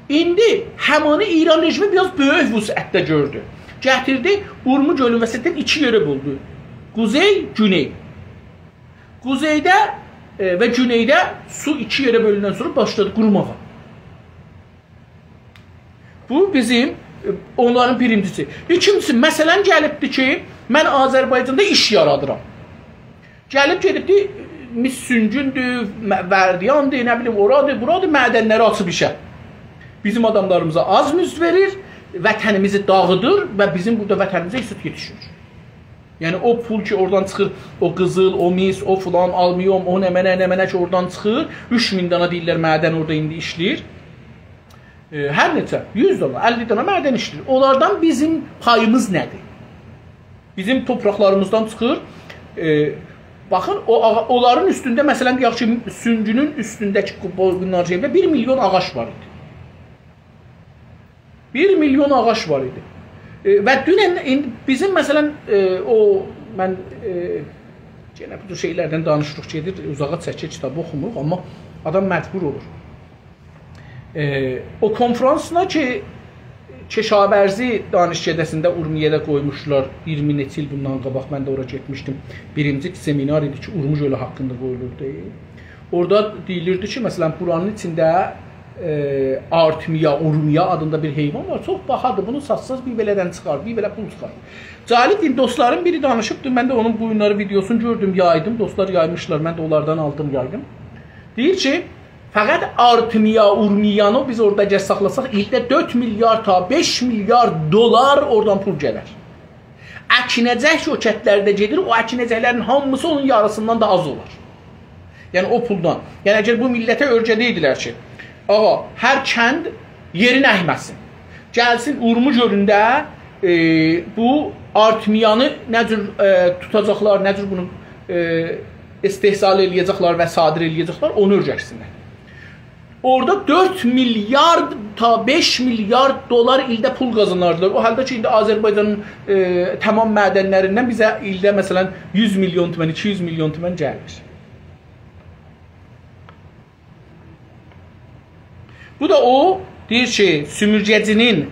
İndi həmanı İran rejimi biraz böyük vüsətdə gördü. Gətirdi, Urmu gölün vəsətdən 2 yerə buldu. Quzey, güney. Quzeydə və güneydə su 2 yerə bölündən sonra başladı qurumağa. Bu bizim onların birincisi. İkincisi, məsələn gəlibdi ki, mən Azərbaycanda iş yaradıram. Gəlib gedibdi, mis süngündür, vərdiyandır, nə bilim, oradır, buradır, mədənləri açıb işə. Bizim adamlarımıza az müzd verir, vətənimizi dağıdır və bizim burada vətənimizə isut yetişir. Yəni o pul ki oradan çıxır, o qızıl, o mis, o filan, almiyom, o nə ki oradan çıxır, 3000 dana deyirlər mədən orada indi işləyir. Hər neçə, 100 dana, 50 dana mədən işləyir. Onlardan bizim payımız nədir? Bizim torpaqlarımızdan çıxır. Baxın, onların üstündə, məsələn, deyək ki, süngünün üstündəki bunlar şeyində 1 milyon ağac var idi. 1 milyon ağac var idi. Və dünən bizim məsələn mən yenə bu şeylərdən danışırıq gedir, uzağa çəkir, kitabı oxumuruq, amma adam məcbur olur. O konferansına ki Keşavərzi danışgədəsində Urmiyədə qoymuşlar 20 neçə il bundan qabaq, mən də ora getmişdim. Birinci seminar idi ki, Urmuc ölü haqqında qoyulurdu. Orada deyilirdi ki, məsələn, buranın içində Artemiya, Urmiya adında bir heyvan var. Çox baxadır. Bunu satsaz bir belədən çıxar, bir belə pul çıxar. Cəlib dostların biri danışıbdı. Mən də onun bu günləri videosunu gördüm, yaydım. Dostlar yaymışlar. Mən də onlardan aldım, yaydım. Deyir ki, fəqət Artemiya, Urmiyanı biz orada saxlasaq, ildə 4 milyar ta 5 milyar dolar oradan pul gələr. Əkinəcək ki, o kətlərdə gedir, o əkinəcəklərin hamısı onun yarısından da az olar. Yəni o puldan. Yəni əgər bu millətə örgədə ki, ağa, hər kənd yerin əhməsin. Gəlsin Urmuc gölündə bu Artemiyanı nə cür tutacaqlar, nə cür bunu istehsal eləyəcəklər və sadir eləyəcəklər, onu örgəksinlər. Orada 4 milyar ta 5 milyar dolar ildə pul qazanardılar. O halda ki, indi Azərbaycanın tamam mədənlərindən bizə ildə məsələn 100 milyon tümən, 200 milyon tümən gəlir. Bu da o, deyir ki, sümürgəcinin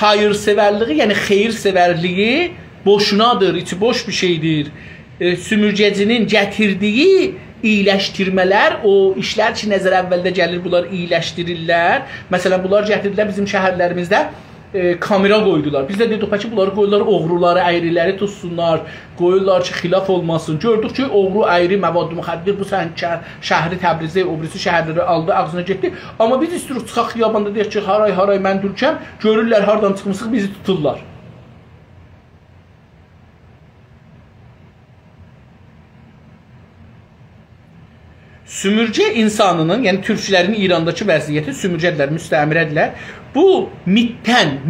hayırsevərliği, yəni xeyirsevərliyi boşunadır, içi boş bir şeydir. Sümürgəcinin gətirdiyi iyiləşdirmələr, o işlər ki, nəzər əvvəldə gəlir, bunlar iyiləşdirirlər. Məsələn, bunlar gətirdilər bizim şəhərlərimizdə kamera qoydular. Biz də dedik ki, bunları qoyurlar, oğruları, əyriləri tutsunlar, qoyurlar ki, xilaf olmasın. Gördük ki, oğru, əyri, məvadlı müxəddir, bu şəhri Təbrizdə, o birisi şəhərləri aldı, ağzına getdi. Amma biz istirik, çıxaq xiyabanda deyək ki, haray, mən dürkəm, görürlər, hardan çıxmışıq, bizi tuturlar. Sümürgə insanının, yəni türklərin İrandakı vəziyyəti, sümürgədirlər, müstəmirədirlər. Bu mitdən,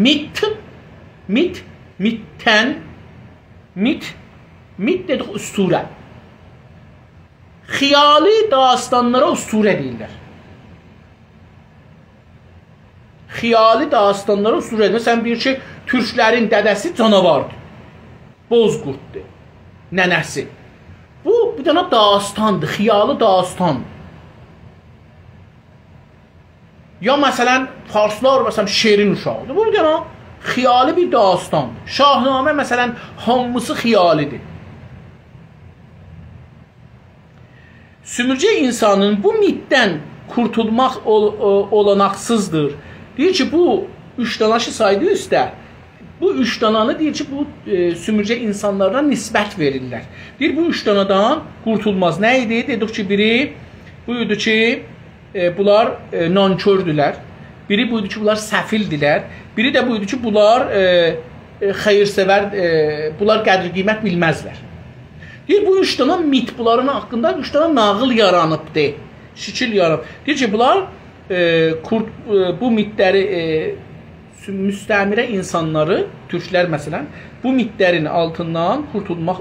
mit dedik üstürə. Xiyali dastanlara üstürə deyirlər. Xiyali dastanlara üstürə deyirlər. Sən bir ki, türklərin dədəsi canavardır, bozqurtdur, nənəsi. Bu bir dənə dastandır, xiyalı dastandır. Ya məsələn, farslar məsələn şerin uşaqdır. Bu bir dənə xiyali bir dastandır. Şahnamə məsələn hamısı xiyalidir. Sümürgə insanın bu mitdən kurtulmaq olanaqsızdır. Deyir ki, bu 3 danaşı saydı üstə. Bu 3 dananı deyir ki, bu sümürgə insanlarına nisbət verirlər. Deyir, bu 3 danadan qurtulmaz. Nə idi? Dedik ki, biri buydu ki, bunlar nankördülər. Biri buydu ki, bunlar səfildilər. Biri də buydu ki, bunlar xeyirsevər, bunlar qədir-qiymət bilməzlər. Deyir, bu 3 dana mit, bunların haqqında 3 dana nağıl yaranıbdır. Şikil yaranıb. Deyir ki, bunlar bu mitləri müstəmirə insanları, türklər məsələn, bu mitlərin altından qurtulmaq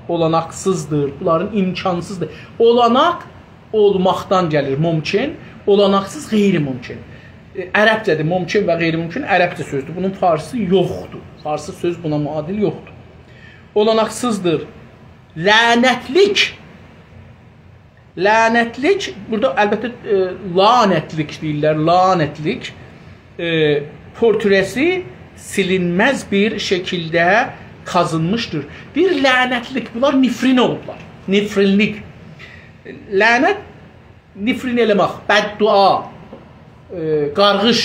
olanaqsızdır, bunların imkansızdır. Olanaq olmaqdan gəlir, mümkün, olanaqsız qeyri-mümkün. Ərəbcədir, mümkün və qeyri-mümkün ərəbcə sözdür. Bunun farsı yoxdur. Farsı söz buna müadil yoxdur. Olanaqsızdır. Lənətlik. Lənətlik, burada əlbəttə lanətlik deyirlər, lanətlik. Portresi silinməz bir şəkildə qazınmışdır. Bir lənətlik, bunlar nifrin olublar. Nifrinlik. Lənət, nifrin eləmək, bəddua, qarğış.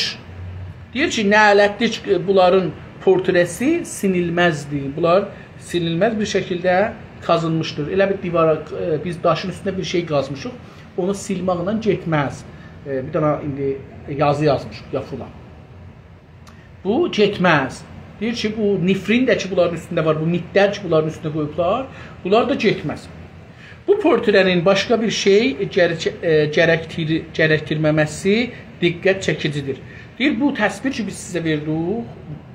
Deyir ki, nələtdir bunların portresi sinilməzdir. Bunlar sinilməz bir şəkildə qazılmışdır. Elə bir divara biz daşın üstünə bir şey qazmışıq. Onu silməklə getməz. Bir dana indi yazı yazmışıq ya filan. Bu getməz. Deyir ki, bu nifrin də ki bunların üstündə var, bu mitlər ki bunların üstünə qoyublar, bunlar da getməz. Bu portrenin başqa bir şey gərəktirməməsi diqqət çəkicidir. Deyir, bu təsvir ki biz sizə verdik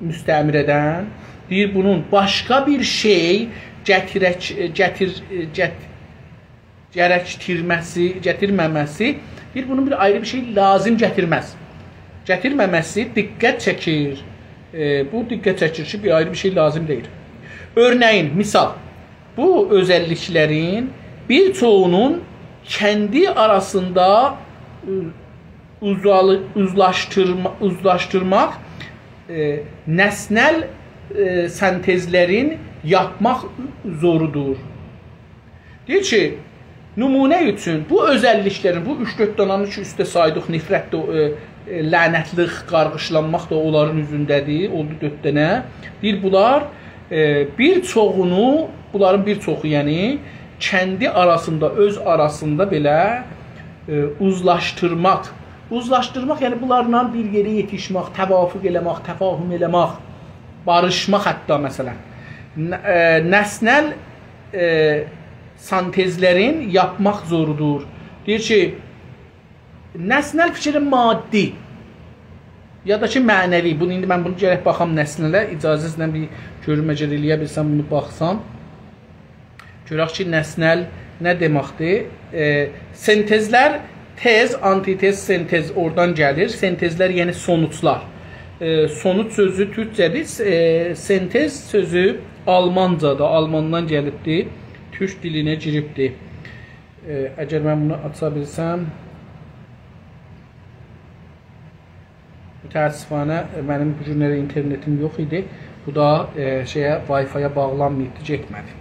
müstəmirədən, deyir, bunun başqa bir şey gətirməməsi, deyir, bunun bir ayrı bir şey lazım gətirməz. Gətirməməsi diqqət çəkir. Bu diqqət çəkir ki, bir ayrı bir şey lazım deyil. Örneğin, misal, bu özəlliklərin bir çoğunun kendi arasında uzlaştırmaq, nəsnəl sentezlərin yapmaq zorudur. Deyir ki, nümunə üçün bu özəlliklərin, bu 3-4 dananın ki üstə saydıq, nifrət də, lənətlik, qarğışlanmaq da onların üzündədir, oldu 4 dənə. Deyir, bunlar bir çoxunu, bunların bir çoxu yəni, kendi arasında, öz arasında belə uzlaştırmaq. Uzlaştırmaq, yəni bunlarla bir yerə yetişmək, təvafuq eləmək, təfahüm eləmək, barışmaq hətta məsələn. Nəsnəl sentezlərin yapmaq zorudur. Deyir ki, nəsnəl fikrin maddi ya da ki mənəvi. Bunu indi mən bunu gərək baxam nəsnələ, icazənizlə bir görməcə eləyə bilsəm, bunu baxsam. Görək ki, nəsnəl nə deməkdir? Sentezlər, tez, antitez, sentez oradan gəlir. Sentezlər yəni sonuçlar. Sonuç sözü türkcədir, sentez sözü almancada, almandan gəlibdir, türk dilinə giribdir. Əgər mən bunu aça bilsəm, təəssüfənə mənim bu günlərə internetim yox idi. Bu da Wi-Fi-yə bağlanmayıbdı, getmədi.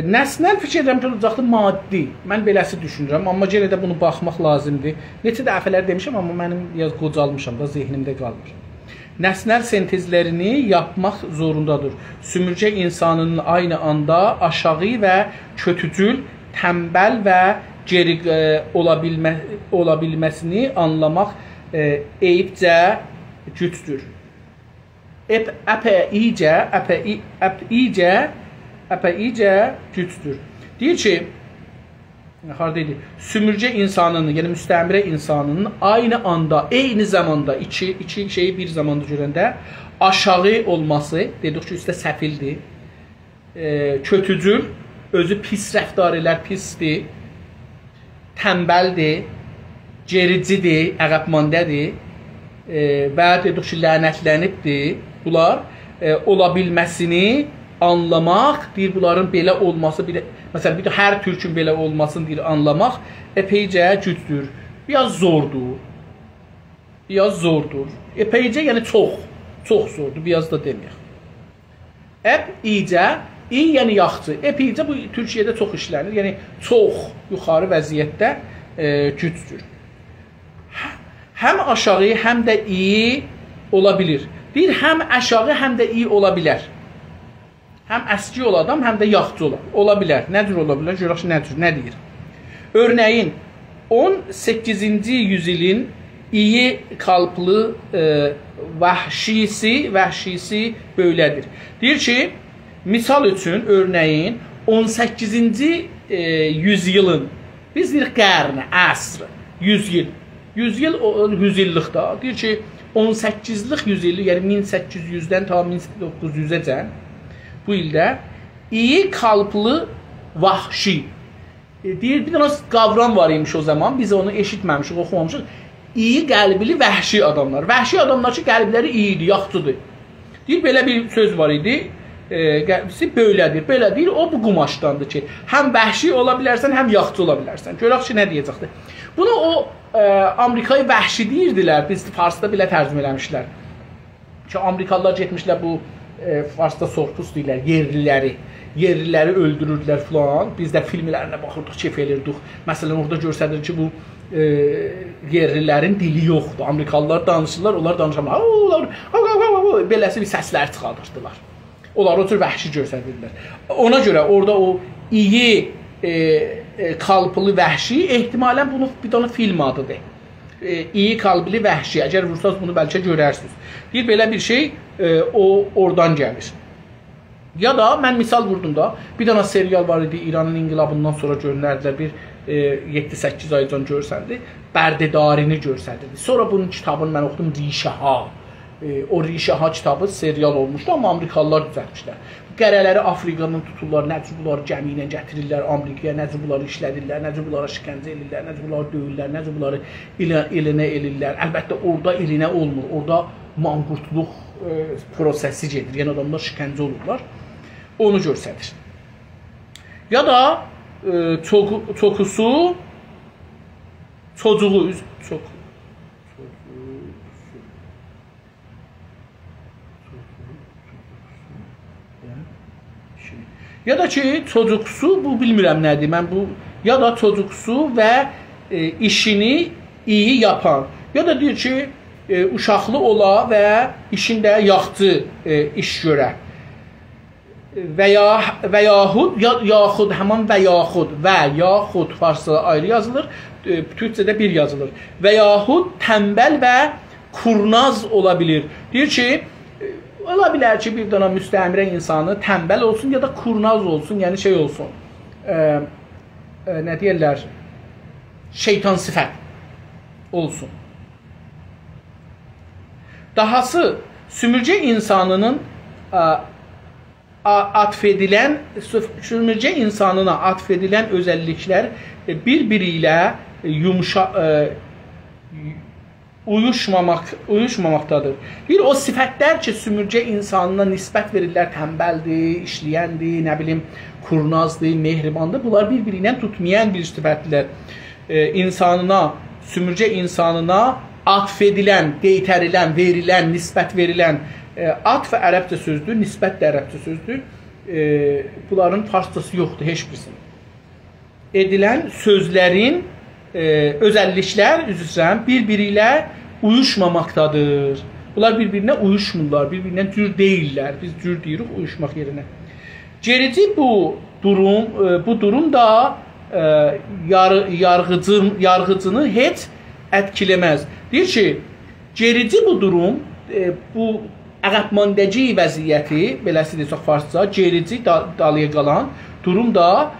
Nəsnəl fikirlərim olacaqdır maddi. Mən beləsi düşünürəm, amma yenə də bunu baxmaq lazımdır. Neçə dəfələr demişəm, amma mənim biraz qocalmışam da, zehnimdə qalmır. Nəsnəl sentezlərini yapmaq zorundadır. Sümürcə insanın aynı anda aşağı və kötücül, tənbəl və geri ola bilməsini anlamaq eyibcə gücdür. Əpəyicə gücdür. Deyir ki, haradaydı? Sümürcə insanının, yəni müstəmirə insanının aynı anda, eyni zamanda, iki şeyi bir zamanda görəndə aşağı olması, dedik ki, üstə səfildir, kötücül, özü pis rəftar elər, pisdir, tənbəldir, gericidir, əqəbmandədir və dedik ki, lənətlənibdir. Bunlar ola bilməsini anlamaq, deyir, bunların belə olması, məsələn, bir də hər türkün belə olmasını deyir, anlamaq epeycə gücdür. Biraz zordur. Biraz zordur. Epeycə, yəni çox zordur, biraz da deməyək. Epeycə, yəni yaxçı. Epeycə bu Türkiyədə çox işlənir, yəni çox yuxarı vəziyyətdə gücdür. Həm aşağı, həm də iyi ola bilir. Deyir, həm aşağı, həm də iyi ola bilər. Həm əski ol adam, həm də yaxçı ola bilər. Nədir ola bilər? Görək nə deyir? Örneğin, 18-ci yüzilin iyi qalplı vəhşisi böylədir. Deyir ki, misal üçün, örneğin, 18-ci yüzyılın, biz deyir qərni, əsr, 100 yıl. 100 yıl 100 illikdə. Deyir ki, 18-lik 100 illik, yəni 1800-dən ta 1900-əcən bu ildə iyi qalplı vahşi. Deyir, bir dənə qavram var imiş o zaman, biz onu eşitməmişik, oxumamışıq. İyi qəlbli vəhşi adamlar. Vəhşi adamlar ki, qəlbləri iyidir, yaxçıdır. Deyir, belə bir söz var idi, qəlbisi böylədir. Belə deyir, o bu qumaşdandır ki, həm vəhşi ola bilərsən, həm yaxçı ola bilərsən. Görək ki, nə deyəcəkdir. Bunu o Amerikayı vəhşi deyirdilər, biz Farsda belə tərcümə eləmişlər. Ki, Amerikalılar getmişlər bu Farsda sorpus deyirlər, yerliləri öldürürdülər filan. Biz də filmlərinə baxırdıq, kef elirdik. Məsələn, orada görsədir ki, bu yerlilərin dili yoxdur. Amerikalılar danışırlar, onlar danışamırlar. Onlar beləsi bir səslər çıxardırdılar. Onlar o cür vəhşi göstərirlər. Ona görə orada o iyi qalblı vəhşi ehtimalən bunu bir dənə film adıdır. İyi qalbli vəhşi. Əgər vursanız bunu bəlkə görərsiniz. Bir belə bir şey o oradan gəlir. Ya da mən misal vurdum da bir dənə serial var idi İranın inqilabından sonra görünərdilər bir 7-8 aydan görsəndi. Bərdidarini görsəndirdi. Sonra bunun kitabını mən oxudum Rişəha. O Rişəha kitabı serial olmuşdu, amma Amerikalılar düzəltmişlər. Qərələri Afrikadan tuturlar, necə bunları gəmi ilə gətirirlər Amerikaya, necə bunları işlədirlər, necə bunları şikəncə edirlər, necə bunları döyürlər, necə bunları ilinə elirlər. Əlbəttə orada ilinə olmur, orada manqurtluq prosesi gedir. Yəni adamlar şikəncə olurlar. Onu göstərir. Ya da çoxusu çocuğu ya da ki çocuksu bu bilmirəm nədir. Mən bu ya da çocuksu və işini iyi yapan ya da deyir ki uşaqlı ola və işində yaxşı iş görə və yaxud həmin və yaxud farsda ayrı yazılır, türkçədə bir yazılır. Və yaxud tənbəl və kurnaz ola bilir. Deyir ki ola bilər ki, bir dənə müstəmirə insanı tənbəl olsun ya da kurnaz olsun, yəni şey olsun, nə deyirlər, şeytan sifət olsun. Dahası, sümürcə insanının sümürcə insanına atfedilən özəlliklər bir-biri ilə uyuşmamaqdadır. Bir o sifətlər ki, sümürcə insanına nisbət verirlər, tənbəldir, işləyəndir, nə bilim, kurnazdır, mehribandır. Bunlar bir-biri ilə tutmayan bir sifətlər. Sümürcə insanına atfedilən, deytərilən, verilən, nisbət verilən, atf ərəbcə sözdür, nisbət də ərəbcə sözdür. Bunların farsçası yoxdur, heç birisinin. Edilən sözlərin özəlliklər üzrən bir-biri ilə uyuşmamaqdadır. Bunlar bir-birinə uyuşmurlar, bir-birindən cür deyirlər. Biz cür deyirik uyuşmaq yerinə. Gerici bu durum da yargıcını heç etkiləməz. Deyir ki, gerici bu durum, bu əqəbmandəci vəziyyəti, beləsi desək farsça, gerici dalıya qalan durum da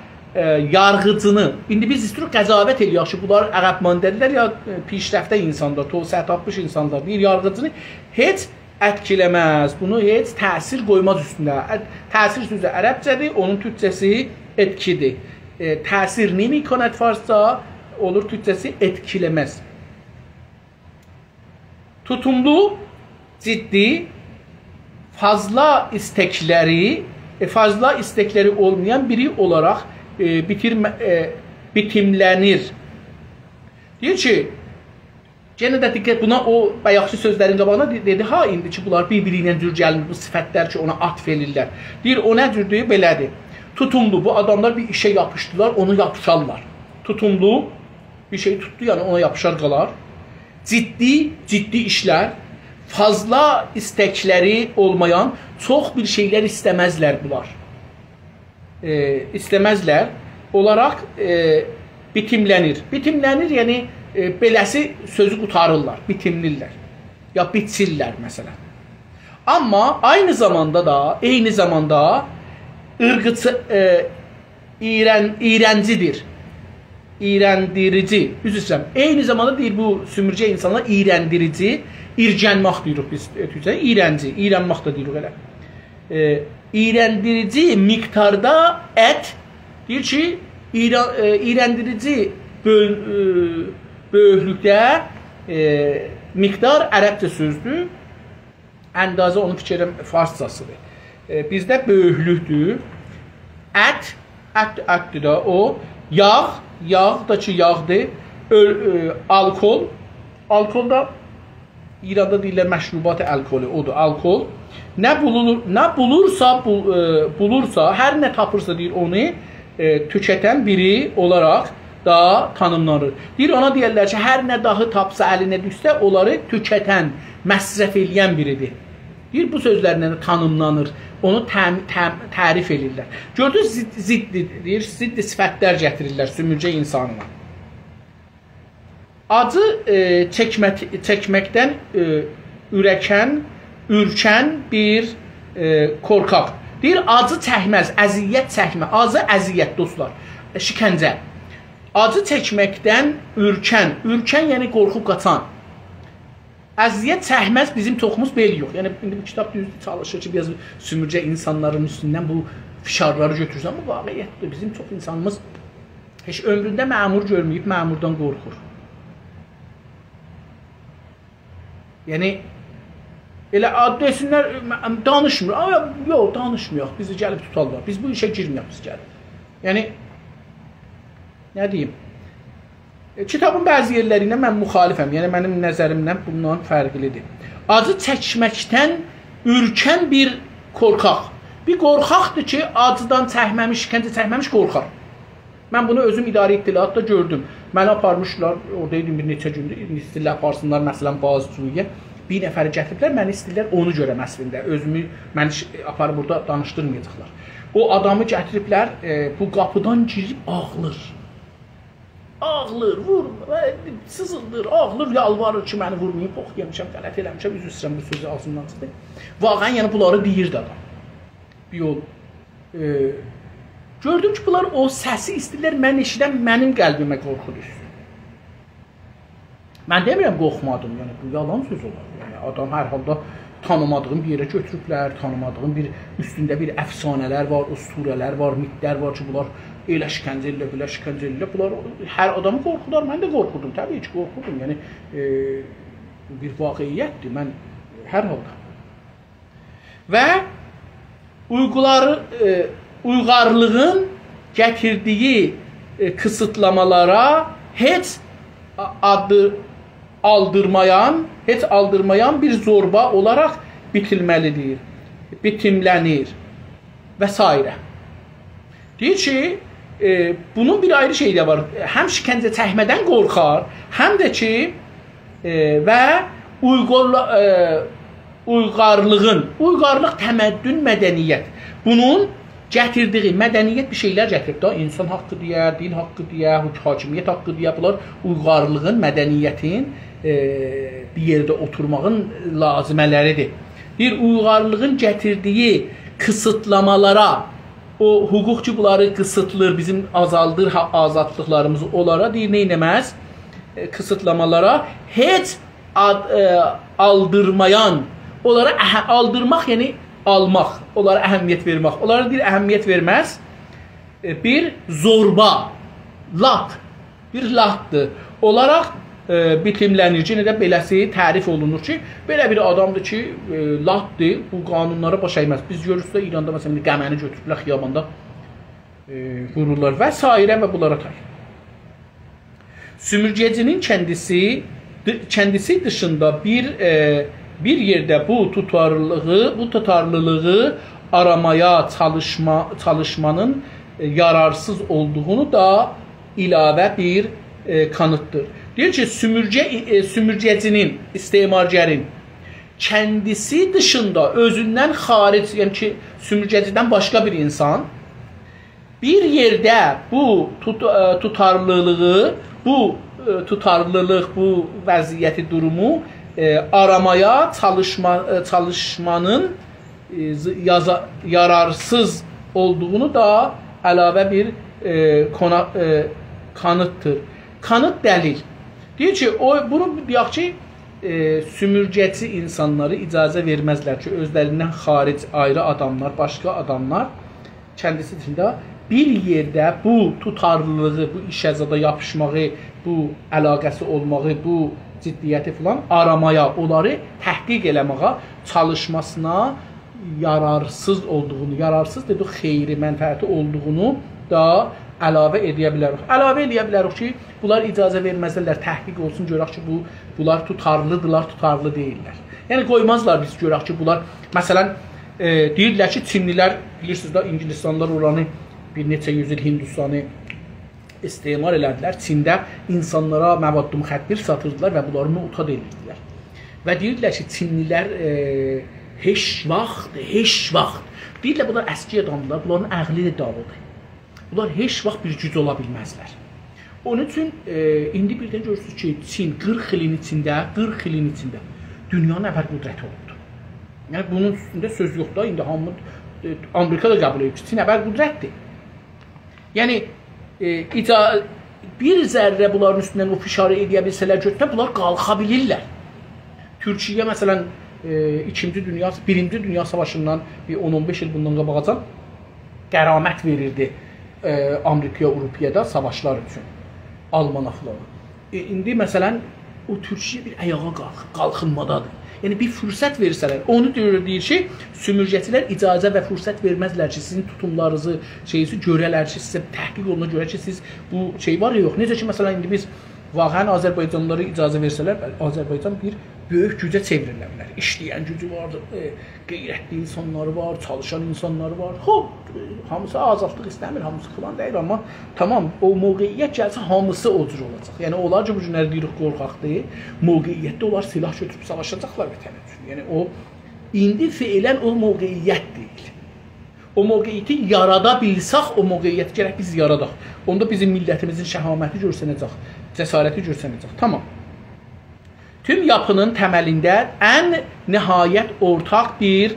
yargıcını, indi biz istirik qəzavət eləyək ki, bunlar ərəbmandədirlər ya pişrəftə insanlar, təvsət tapmış insanlar, bir yargıcını heç etkiləməz, bunu heç təsir qoymaz üstündə. Təsir sözü ərəbcədir, onun türkçəsi etkidir. Təsir nemikonət farsça olur, türkçəsi etkiləməz. Tutumlu, ciddi, fazla istekleri olmayan biri olarak bitimlənir. Deyir ki, yenə də diqqət buna o bayaqçı sözlərin qabağına dedi, ha, indi ki, bunlar bir-biri ilə cür gəlir, bu sifətlər ki, ona atf elirlər. Deyir, o nə cürdür? Belədir. Tutumlu, bu adamlar bir işə yapışdılar, onu yapışarlar. Tutumlu, bir şey tutdu, yəni ona yapışar qalar. Ciddi işlər, fazla istekleri olmayan, çox bir şeyler istəməzlər bunlar. İstəməzlər olaraq bitimlənir. Bitimlənir, yəni beləsi sözü qutarırlar, bitimlirlər. Ya bitsillər məsələn. Amma eyni zamanda iğrəncidir. İğrəndirici. Üzr istəyirəm. Eyni zamanda deyir bu sümürcə insanlar iğrəndirici, irgənmaq deyirik biz türkçədə. İğrənci, iğrənmaq da deyirik elə. İğrəndirici miqdarda ət deyir ki, iğrəndirici böyüklükdə miqdar ərəbcə sözdür. Əndazə onun fikrim farsçasıdır. Bizdə böyüklükdür. Ətdir də o. Yağ da ki yağdır. Alkol da İranda deyirlər məşrubat alkolü, odur, alkol. Nə bulursa, hər nə tapırsa deyir onu tüketen biri olarak da tanımlanır. Deyir, ona deyirlər ki, hər nə dağı tapsa, əlinə düşsə, onları tükətən, məsrəf eləyən biridir. Deyir, bu sözlərlə tanımlanır, onu tərif edirlər. Gördünüz, deyir, ziddi sifətlər gətirirlər sümürcə insanına. Acı çəkməkdən ürkən bir korkaq. Deyir, acı çəkməz, əziyyət çəkmə. Acı əziyyət, dostlar, şikəncə. Acı çəkməkdən ürkən yəni qorxub qaçan. Əziyyət çəkməz, bizim çoxumuz belə yox. Yəni, indi bu kitab düzdür, çalışır ki, biraz sümürcə insanların üstündən bu fişarları götürürsən. Bu vaqiyyətdir, bizim çox insanımız heç ömründə məmur görməyib, məmurdan qorxur. Yəni, elə desinlər, danışmır. Yox, danışmıyor. Bizi gəlib tutarlar. Biz bu işə girməyək, biz gəlib. Yəni, nə deyim? Kitabın bəzi yerlərinə mən müxalifəm. Yəni, mənim nəzərimlə bundan fərqlidir. Acı çəkməkdən ürkən bir qorxaq. Bir qorxaqdır ki, acıdan çəkməmiş, şikəncə çəkməmiş qorxaq. Mən bunu özüm idarə ittilaatda gördüm. Məni aparmışlar, oradaydım bir neçə gündür, istəyirlər aparsınlar, məsələn, Boğazçuluya. Bir nəfəri gətiriblər, məni istəyirlər onu görəm əslində. Özümü, məni aparıb burada danışdırmayacaqlar. O adamı gətiriblər, bu qapıdan girib ağlır. Ağlır, vurmur, sızıldır, ağlır, yalvarır ki, məni vurmayın, pox yemişəm, qələt eləmişəm, üzr istəyirəm, bu sözü ağzımdan çıxdı. Vaqən, yəni bunları deyirdi adam. Bir yol. Gördüm ki, bunlar o səsi istəyirlər, mən eşidən mənim qəlbimə qorxu düşsün. Mən demirəm, qorxmadım, yəni bu yalan söz olar. Yəni, adam hər halda tanımadığım bir yerə götürüblər, tanımadığım bir üstündə bir əfsanələr var, usturələr var, mitlər var ki, bunlar elə şikəncə elə, belə şikəncə elə, bunlar hər adamı qorxudar, mən də qorxudum, təbii ki, qorxudum, yəni bir vaqiyyətdir, mən hər halda. Və uyğarlığın gətirdiyi kısıtlamalara heç aldırmayan bir zorba olaraq bitilməlidir, bitimlənir və s. Deyir ki, bunun bir ayrı şey də var. Həm şikəncə çəkmədən qorxar, həm də ki, və uyğarlıq təməddün mədəniyyət. Bunun gətirdiyi mədəniyyət bir şeylər gətirib da, insan haqqı deyə, din haqqı deyə, hakimiyyət haqqı deyə, bunlar uyğarlığın, mədəniyyətin bir yerdə oturmağın lazimələridir. Bir uyğarlığın gətirdiyi kısıtlamalara, o hüquq ki, bunları kısıtlar, bizim azaldır azadlıqlarımızı onlara deyir, neynəməz? Kısıtlamalara heç aldırmayan, onlara aldırmaq, yəni almaq, onlara əhəmiyyət vermək. Onlara bir əhəmiyyət verməz, bir zorba, lat, bir latdır. Olaraq bitimlənir ki, nədə beləsi tərif olunur ki, belə bir adamdır ki, latdır, bu qanunlara baş əymez. Biz görürüz də İranda, məsələn, qəməni götürürlər, xiyabanda vururlar və s. və bunlara tay. Sümürgəcinin kəndisi dışında bir yerdə bu tutarlılığı aramaya çalışmanın yararsız olduğunu da ilavə bir kanıtdır. Deyir ki, sümürgəcinin, istemargərin kendisi dışında, özündən xaric, yəni ki, sümürgəcidən başqa bir insan bir yerdə bu tutarlılıq, bu vəziyyəti, durumu aramaya çalışmanın yararsız olduğunu da əlavə bir kanıtdır. Kanıt dəlil. Deyir ki, bunu deyək ki, sümürgəci insanları icazə verməzlər ki, özlərindən xaric ayrı adamlar, başqa adamlar kəndisi dışında bir yerdə bu tutarlılığı, bu işəzada yapışmağı, bu əlaqəsi olmağı, bu ciddiyyəti filan aramaya, onları təhqiq eləməyə çalışmasına yararsız olduğunu, yararsız dedik, xeyri, mənfəəti olduğunu da əlavə edə bilərik. Əlavə edə bilərik ki, bunlar icazə verməzlər, təhqiq olsun, görək ki, bunlar tutarlıdırlar, tutarlı deyirlər. Yəni, qoymazlar biz görək ki, bunlar, məsələn, deyirlər ki, Çinlilər, bilirsiniz də, İngilistanlar oranı bir neçə yüz il Hindistanı istismar elədilər. Çində insanlara məvaddı müxəddər satırdılar və bunları mutat edirdilər. Və deyirdilər ki, Çinlilər heç vaxt deyirlər, bunlar əski adamlar, bunların əqli də dağıldı. Bunlar heç vaxt bir güc ola bilməzlər. Onun üçün indi birdən görürsünüz ki, Çin 40 ilin içində dünyanın əvvəl qüdrəti oldu. Yəni bunun üstündə söz yoxdur. İndi hamı Amerika da qəbul edir ki, Çin əvvəl qüdrətdir. Yəni bir zərrə bunların üstündən o fişarı edə bilsələr götürə, bunlar qalxa bilirlər. Türkiyə məsələn Birinci Dünya Savaşından bir 10-15 il bundan qabaqacan qəramət verirdi Amerikaya, Avropaya savaşlar üçün. Alman axları. İndi məsələn o Türkiyə bir ayağa qalxınmadadır. Yəni bir fürsət versələr, onu deyir ki, sömürgəçilər icazə və fürsət verməzlər ki, sizin tutumlarınızı, görələr ki, sizə təhqiq oluna görə ki, siz bu var ya yox. Necə ki, məsələn, indi biz vaqəən Azərbaycanlılara icazə versələr, Azərbaycan bir böyük gücə çevrilə bilər. İşləyən gücü var, qeyrətli insanları var, çalışan insanları var. Hamısı azadlıq istəmir, hamısı filan deyil, amma tamam, o mövqeyiyyət gəlsə hamısı o cür olacaq. Yəni onlar ki, bu günləri deyirik qorxaqdır, mövqeyiyyətdə onlar silah götürüb savaşacaqlar vətən üçün. Yəni o, indi fiilən o mövqeyiyyət deyil. O mövqeyiyyəti yarada bilsək, o mövqeyiyyəti gərək biz yaradaq. Onda bizim millətimizin şəhaməti görsənəcək, cəsarəti görsənəcək. Tamam. Tüm yapının təməlində ən nihayət ortaq bir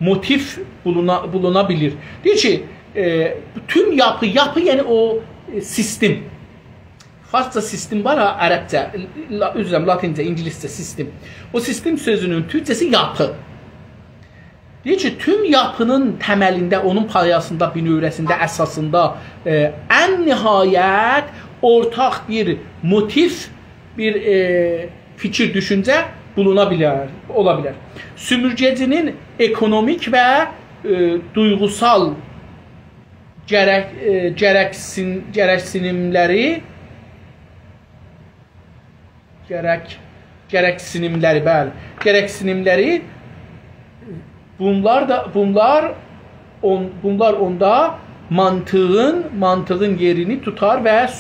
motiv buluna bilir. Deyir ki, tüm yapı yəni o sistem. Farsça sistem var ha, ərəbcə, üzrəm, latincə, ingiliscə sistem. O sistem sözünün türkçəsi yapı. Deyir ki, tüm yapının təməlində, onun payasında, binövrəsində, əsasında ən nihayət ortaq bir motiv, bir fikir, düşüncə buluna bilər, ola bilər. Sümürgecinin ekonomik və duygusal gərəksinimləri bunlar onda mantığın yerini tutar və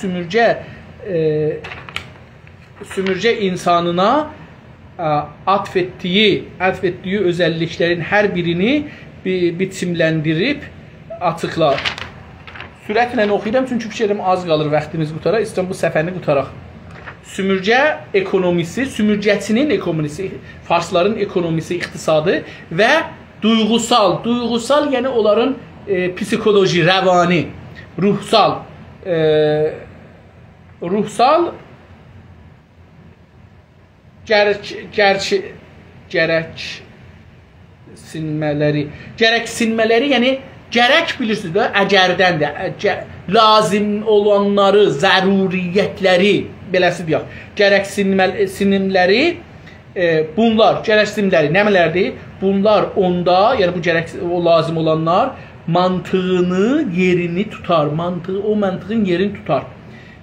sümürgə insanına atfetdiyi özəlliklərin hər birini biçimləndirib açıqlar. Sürətlə oxuyuram, çünki fikrim az qalır, vaxtımız qutara. İstəyirəm bu səfəni qutaraq. Sümürgə ekonomisi, sümürgəçinin ekonomisi, farsların ekonomisi, iqtisadı və duygusal, yəni onların psikoloji, rəvani, ruhsal gərəksinmələri, yəni gərək bilirsiniz də, əgərdən də, lazım olanları, zəruriyyətləri, beləsi deyək, gərəksinimləri, bunlar, gərəksinimləri nəmələrdir? Bunlar onda, yəni bu o lazım olanlar, mantığın yerini tutar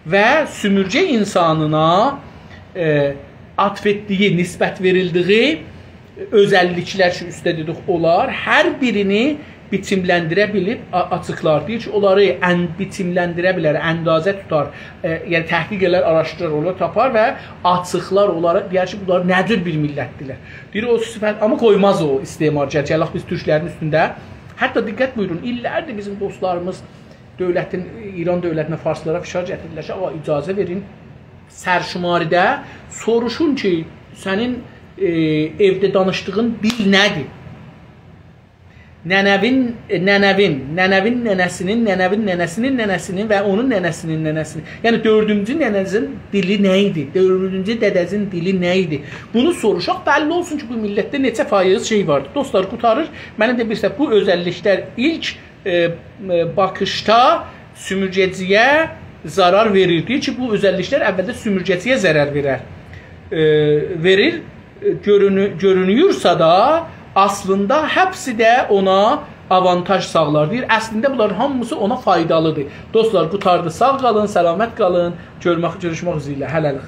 və sümürgə insanına atfetdiyi, nisbət verildiyi özəlliklər ki, üstə dedik, olar, hər birini biçimləndirə bilib açıqlar. Deyir ki, onları biçimləndirə bilər, əndazə tutar, yəni təhqiq elər, araşdırır, onları tapar və açıqlar onları, deyər ki, bunlar nədir bir millətdirlər. Deyir, o sifət, amma qoymaz o istemarcı, gələk biz türklərin üstündə. Hətta diqqət buyurun, illərdir bizim dostlarımız İran dövlətinə, farslara fişar gətirirlər ki, icazə verin, sərşumaridə soruşun ki, sənin evdə danışdığın bil nədir? Nənəvin nənəsinin və onun nənəsinin. Yəni, dördüncü nənəzin dili nə idi? Dördüncü dədəzin dili nə idi? Bunu soruşaq, bəlli olsun ki, bu millətdə neçə faiz vardır. Dostlar, qutarır. Mənə də bilsə, bu özəlliklər ilk baxışda sümürgəciyə zarar verirdi ki, bu özəlliklər əvvəldə sümürgəciyə zərər verir. Görünüyorsa da, aslında hepsi də ona avantaj sağlar deyir. Əslində bunların hamısı ona faydalıdır. Dostlar, qutardı. Sağ qalın, səlamət qalın. Görüşmək üzrə. Hələlik.